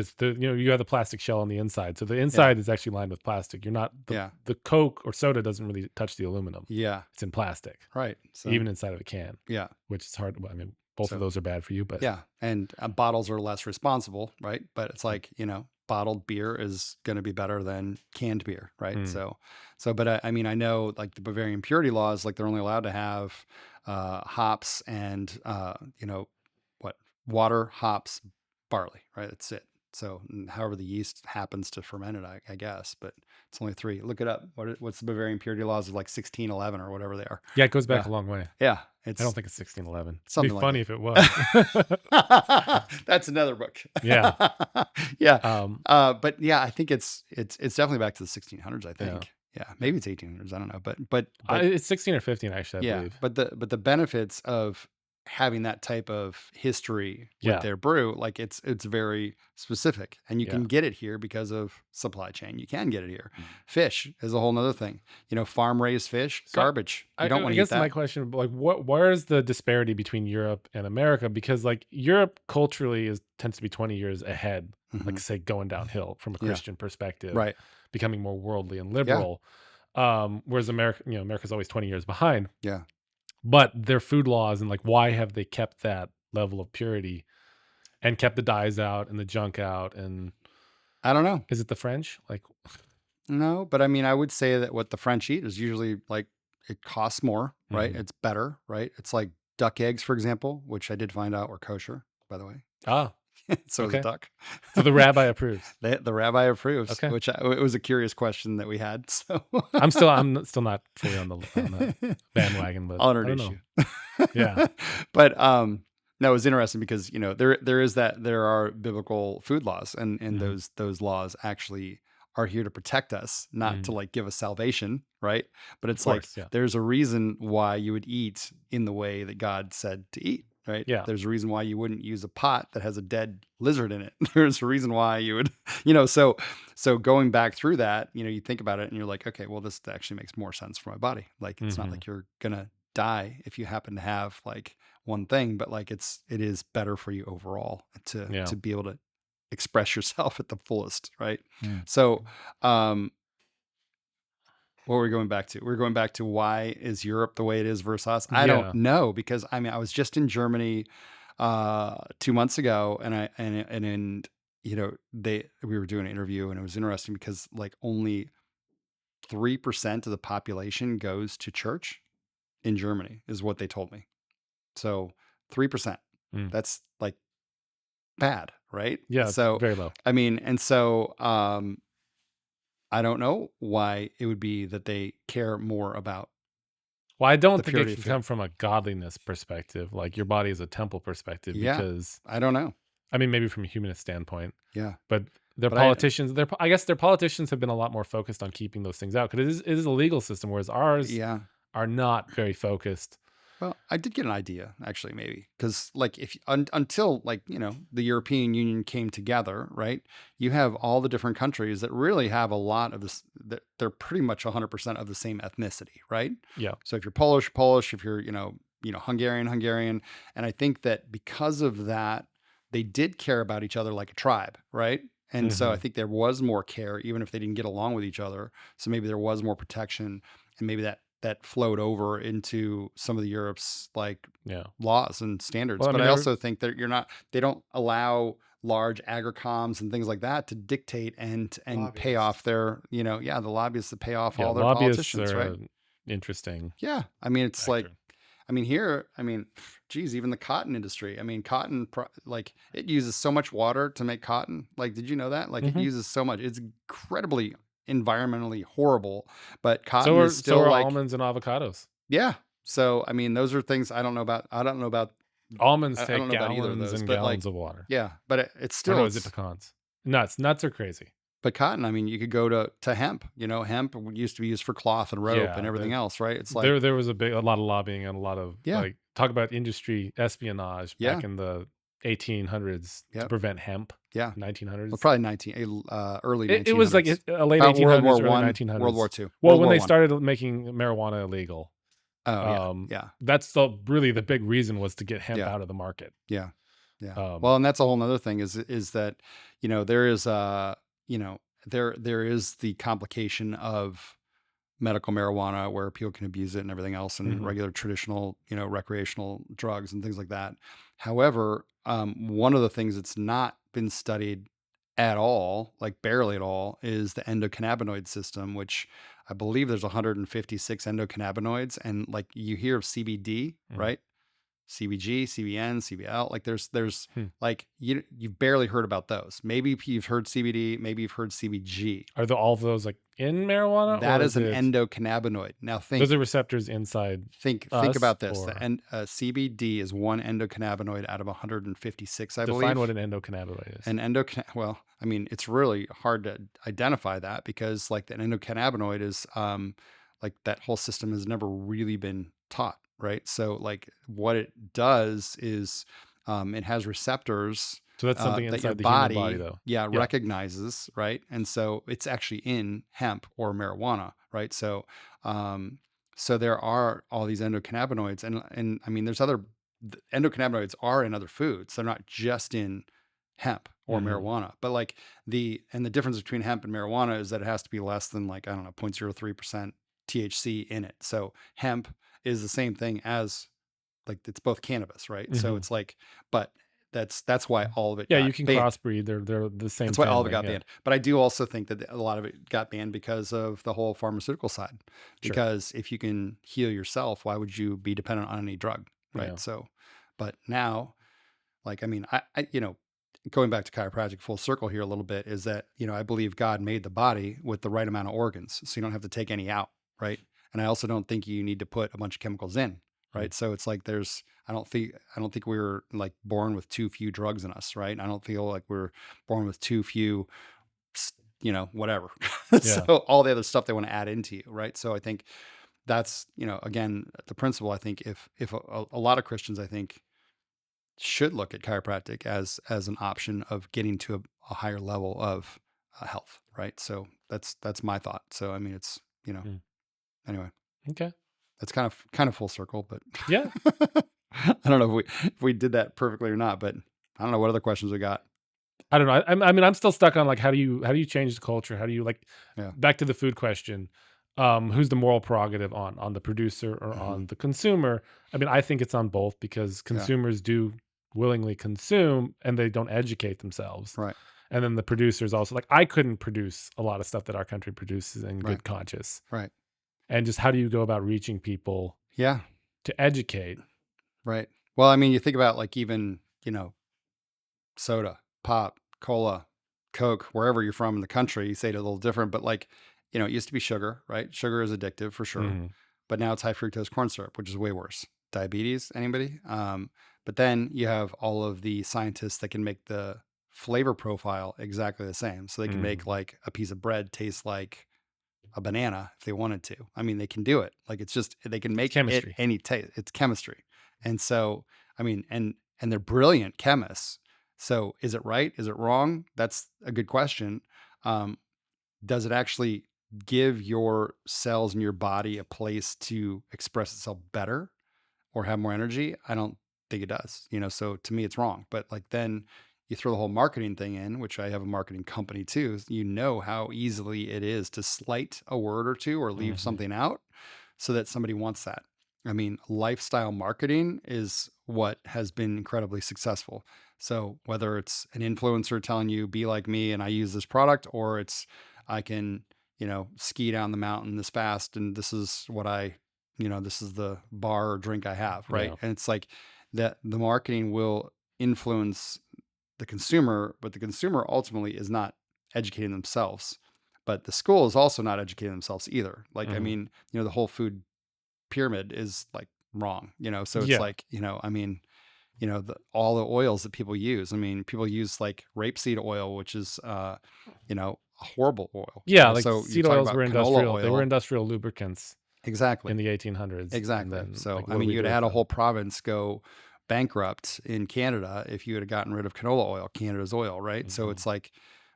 you have the plastic shell on the inside. So the Yeah. inside is actually lined with plastic. You're not Yeah. the Coke or soda doesn't really touch the aluminum. Yeah. It's in plastic, Right. So, even inside of a can, yeah. which is hard. Well, I mean, both of So, those are bad for you, but yeah. And bottles are less responsible, right? But it's mm, like, bottled beer is going to be better than canned beer, right? mm, But I mean, I know like the Bavarian purity laws, like they're only allowed to have hops and, what? Water, hops, barley, right? That's it. So however the yeast happens to ferment it, I guess, but it's only 3. Look it up. What's the Bavarian purity laws of like 1611 or whatever they are? Yeah, it goes back Yeah, a long way. yeah, I don't it's think it's 1611. It'd be something like funny if it was. that. That's another book. Yeah. Yeah. Um, But yeah, I think it's definitely back to the 1600s. I yeah. think. Yeah, maybe it's 1800s. I don't know, but It's 16 or 15, actually, I yeah, believe. but the benefits of having that type of history with Yeah. their brew, like it's very specific, and you Yeah. can get it here because of supply chain. You can get it here. Fish is a whole nother thing. Farm raised fish, So garbage. You I don't want to eat guess my that. question, like, where is the disparity between Europe and America? Because like Europe culturally tends to be 20 years ahead, like Hmm. say going downhill from a Yeah. Christian perspective, Right. becoming more worldly and Yeah. liberal. Whereas America, America's always 20 years behind. Yeah. But their food laws and like why have they kept that level of purity and kept the dyes out and the junk out? And I don't know. is it the French? Like, No, but I mean, I would say that what the French eat is usually like it costs more, right? mhm. It's better, right? It's like duck eggs, for example, which I did find out were kosher, by the way. Ah, So is a okay. duck. So the rabbi approves. The rabbi approves, Okay. which it was a curious question that we had. So I'm still not fully on the bandwagon, but I'll I don't introduce know. you. Yeah. But no, it was interesting because there are biblical food laws, and Mhm. those laws actually are here to protect us, not to Mhm. like give us salvation, right? But Of it's like course, yeah. there's a reason why you would eat in the way that God said to eat, right? Yeah. There's a reason why you wouldn't use a pot that has a dead lizard in it. There's a reason why you would, so going back through that, you think about it and you're like, okay, well, this actually makes more sense for my body. Like, it's not Mhm. like you're gonna die if you happen to have like one thing, but like it is better for you overall Yeah. to be able to express yourself at the fullest, right? Mm. So, what were we going back to? We're going back to why is Europe the way it is versus us? I don't Yeah. know, because I mean I was just in Germany 2 months ago, and we were doing an interview, and it was interesting because like only 3% of the population goes to church in Germany is what they told me. So 3%. Mm. That's like bad, right? Yeah, it's So very low. I mean, and so I don't know why it would be that they care more about Well, I the don't think it purity of can food. come from a godliness perspective, like your body is a temple perspective, Yeah, because I don't know. I mean, maybe from a humanist standpoint, Yeah, but their but I politicians, I guess their politicians have been a lot more focused on keeping those things out because it is a legal system, whereas ours yeah. are not very focused. Well, I did get an idea actually, maybe because like if until like the European Union came together, right? You have all the different countries that really have a lot of this. That they're pretty much 100% of the same ethnicity, right? Yeah. So if you're Polish, Polish. If you're Hungarian, Hungarian. And I think that because of that, they did care about each other like a tribe, right? And so I Hmm. think there was more care, even if they didn't get along with each other. So maybe there was more protection, and maybe that flowed over into some of the Europe's like Yeah. laws and standards. Well, I But mean, I also think that they don't allow large agricoms and things like that to dictate and pay Lobbyists. off their, the lobbyists that pay off yeah, all their lobbyists politicians, are right? an interesting Yeah. I mean, it's like, factor. I mean, here, I mean, geez, even the cotton industry. I mean, like it uses so much water to make cotton. Like, did you know that? Like, it Hmm. uses so much. It's incredibly environmentally horrible, but So cotton is so still are like, almonds and avocados. yeah. So, I mean, those are things I don't know about. I don't know about. Almonds I don't take know about either of gallons those, and but like, gallons of water. yeah. But it's Or no, still is it pecans? Nuts are crazy. but cotton. I mean, you could go to hemp. Hemp used to be used for cloth and rope and Yeah, everything else, right? It's like, there was a lot of lobbying and a lot of yeah, like talk about industry espionage yeah, back in the 1800s to yep, prevent hemp. yeah. Well, 1900s. probably early It was like 1900s. late World War 1800s, early One, World 1900s. War Two, Well, World when War they One. started making marijuana illegal, Oh yeah, yeah, that's really the big reason was to get hemp yeah, out of the market. yeah, yeah. Um, Well, and that's a whole nother thing is that there is there is the complication of medical marijuana where people can abuse it and everything else, and mhm, regular traditional recreational drugs and things like that. However, one of the things that's not been studied at all, like barely at all, is the endocannabinoid system, which I believe there's 156 endocannabinoids, and like you hear of CBD, mhm. right? CBG, CBN, CBL. Like there's Hmm. like you've barely heard about those. Maybe you've heard CBD, maybe you've heard CBG. Are all of those like in marijuana, That or is is an it endocannabinoid. Now those are receptors inside think us? about this. Or CBD is one endocannabinoid out of 156, I define believe. what an endocannabinoid is. An well, I mean, it's really hard to identify that because like the endocannabinoid is like that whole system has never really been taught, right? So like what it does is it has receptors So that's something that your inside the human body, body, though. yeah, Yeah. recognizes, right? And so it's actually in hemp or marijuana, right? Um, so there are all these endocannabinoids, and I mean, endocannabinoids are in other foods. They're not just in hemp or Mhm. marijuana, but like the difference between hemp and marijuana is that it has to be less than like, I don't know, 0.03% THC in it. So hemp is the same thing as like, it's both cannabis, right? So Mhm. it's like, but that's why all of it Yeah, got you can banned. crossbreed. They're the same That's why all of it family. got Yeah. banned. But I do also think that a lot of it got banned because of the whole pharmaceutical side. Sure. Because if you can heal yourself, why would you be dependent on any drug, Yeah. right? So, but now, like, I mean, going back to chiropractic full circle here a little bit is that, I believe God made the body with the right amount of organs. So you don't have to take any out, right? And I also don't think you need to put a bunch of chemicals in, Mm. right? So it's like I don't think we were like born with too few drugs in us, right? I don't feel like we're born with too few, whatever. So Yeah. all the other stuff they want to add into you, right? So I think that's, again, the principle. I think if a lot of Christians, I think, should look at chiropractic as an option of getting to a higher level of health, right? So that's my thought. So I mean, it's Mm. anyway, Okay. that's kind of full circle, but Yeah. I don't know if we did that perfectly or not. But I don't know what other questions we got. I don't know. I mean, I'm still stuck on like how do you change the culture? How do you like Yeah. back to the food question? Who's the moral prerogative on the producer or Hmm. on the consumer? I mean, I think it's on both because Yeah. consumers do willingly consume and they don't educate themselves. Right. And then the producers also like I couldn't produce a lot of stuff that our country produces in Right. good conscience. Right. And just how do you go about reaching people Yeah. to educate? Right. Well, I mean, you think about like even soda, pop, cola, Coke, wherever you're from in the country, you say it a little different, but like, it used to be sugar, right? Sugar is addictive for sure, Mhm. but now it's high fructose corn syrup, which is way worse. Diabetes, anybody? But then you have all of the scientists that can make the flavor profile exactly the same. So they can make Mhm. like a piece of bread taste like a banana if they wanted to. I mean, they can do it. Like it's just they can It's make it chemistry. any taste. It's chemistry. And so, I mean, and they're brilliant chemists. So is it right? Is it wrong? That's a good question. Um, does it actually give your cells in your body a place to express itself better or have more energy? I don't think it does. So to me it's wrong. But like then you throw the whole marketing thing in, which I have a marketing company too. You know how easily it is to slight a word or two or leave Mhm. something out so that somebody wants that. I mean, lifestyle marketing is what has been incredibly successful. So whether it's an influencer telling you be like me and I use this product, or it's I can, ski down the mountain this fast and this is what this is the bar or drink I have, right? Yeah. And it's like that the marketing will influence the consumer, but the consumer ultimately is not educating themselves. But the school is also not educating themselves either. Like, I Mhm. mean, the whole food pyramid is like wrong, so it's Yeah. like, I mean, all the oils that people use. I mean, people use like rapeseed oil, which is, a horrible oil, Yeah, like So you seed talk oils about were canola industrial. They were oil. industrial lubricants in Exactly. the 1800s, and Exactly. then So, like I what do mean, we you'd do have with had a them? whole province go bankrupt in Canada if you had gotten rid of canola oil, Canada's oil, right? So Mhm. it's like,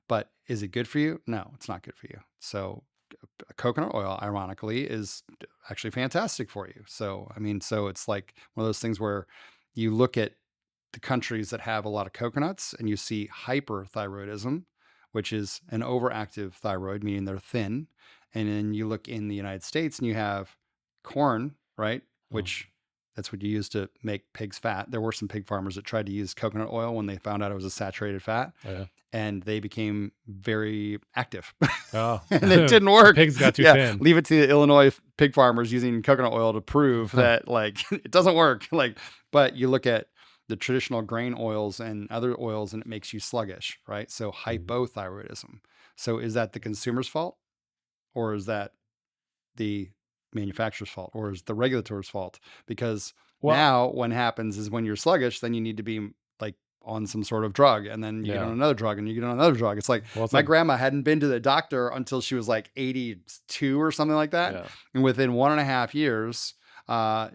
but is it good for you? No, it's not good for you. So, coconut oil, ironically, is actually fantastic for you. So, I mean, so it's like one of those things where you look at the countries that have a lot of coconuts and you see hyperthyroidism, which is an overactive thyroid, meaning they're thin. And then you look in the United States and you have corn, right? Mhm. Which That's what you use to make pigs fat. There were some pig farmers that tried to use coconut oil when they found out it was a saturated fat, Oh, yeah. and they became very active. Oh, And it didn't the work. pigs got too Yeah, thin. leave it to the Illinois pig farmers using coconut oil to prove that like it doesn't work. Like, but you look at the traditional grain oils and other oils, and it makes you sluggish, right? So hypothyroidism. So is that the consumer's fault, or is that the manufacturer's fault, or is the regulator's fault? Because Well, now what happens is when you're sluggish, then you need to be like on some sort of drug, and then you get Yeah. on another drug, and you get on another drug. It's like well, it's my like, grandma hadn't been to the doctor until she was like 82 or something like that. yeah. And within 1.5 years,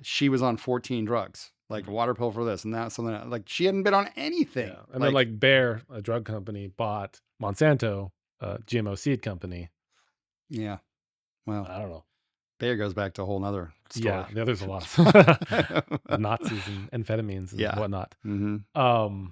she was on 14 drugs, like a water pill for this and that, something like she hadn't been on anything. Yeah. And then like Bayer, a drug company, bought Monsanto, a GMO seed company. yeah, well, I don't know. Bayer goes back to a whole nother story. Yeah, there's a lot of Nazis and amphetamines and Yeah. whatnot. Mm-hmm.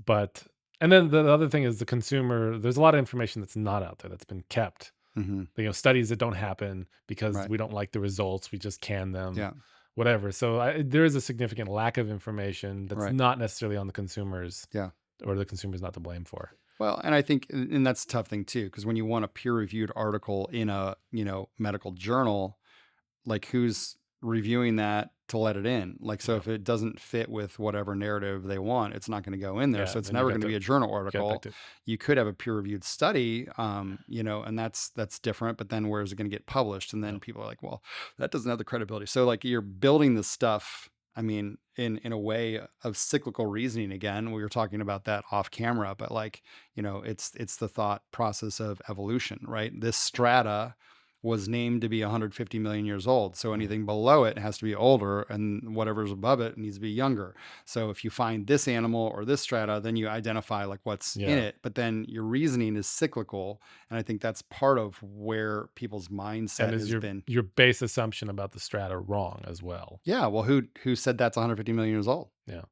But and then the other thing is the consumer. There's a lot of information that's not out there that's been kept. Mm-hmm. You know, studies that don't happen because Right. we don't like the results. We just can them. Yeah. Whatever. So there is a significant lack of information that's Right. not necessarily on the consumers. Yeah. Or the consumer's not to blame for. Well, and I think, and that's a tough thing too, because when you want a peer-reviewed article in a, medical journal, like who's reviewing that to let it in? Like, so Yeah. if it doesn't fit with whatever narrative they want, it's not going to go in there. Yeah, So it's then you never got going to to be a journal Get article. back to You could have a peer-reviewed study, and that's different. But then where is it going to get published? And then Yeah. people are like, well, that doesn't have the credibility. So like you're building this stuff. I mean, in a way of cyclical reasoning again, we were talking about that off camera, but like, it's the thought process of evolution, right? This strata was named to be 150 million years old. So anything below it has to be older, and whatever's above it needs to be younger. So if you find this animal or this strata, then you identify like what's in Yeah. it, but then your reasoning is cyclical. And I think that's part of where people's mindset and is has been. your base assumption about the strata wrong as well? Yeah. Well, who said that's 150 million years old? Yeah.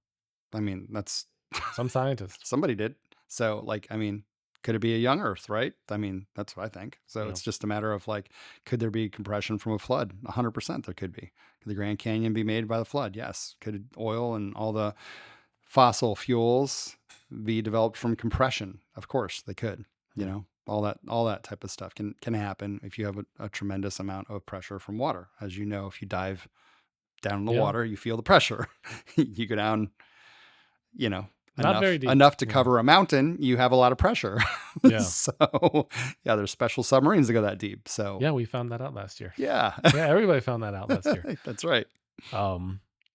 I mean, that's Some scientists. somebody did. So like, I mean, could it be a young Earth, right? I mean, that's what I think. So Yeah. it's just a matter of like, could there be compression from a flood? 100% there could be. Could the Grand Canyon be made by the flood? Yes. Could oil and all the fossil fuels be developed from compression? Of course they could. All that type of stuff can happen if you have a tremendous amount of pressure from water. As you know, if you dive down in the Yeah. water, you feel the pressure. You go down, Not very deep. enough to Yeah. cover a mountain, you have a lot of pressure. Yeah. So yeah, there's special submarines that go that deep. So Yeah, we found that out last year. yeah, Yeah, everybody found that out last year. that's right.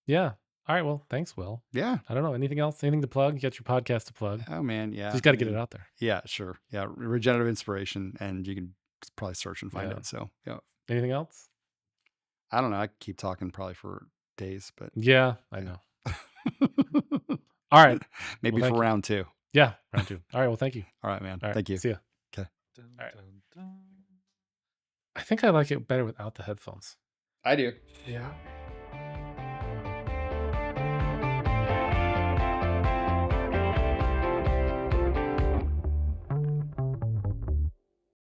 Yeah. All right. Well, thanks, Will. Yeah. I don't know. Anything else? Anything to plug? You got your podcast to plug. Oh man, yeah. Just got to I get mean, it out there. Yeah, sure. Yeah, Regenerative Inspiration, and you can probably search and find Yeah. it. So yeah, Anything else? I don't know. I could keep talking probably for days, but Yeah, I know. All right. maybe Well, for thank you. round 2. Yeah, round 2. All right. Well, thank you. All right, man. All right. Thank you. See ya. 'Kay. All right. I think I like it better without the headphones. I do. Yeah.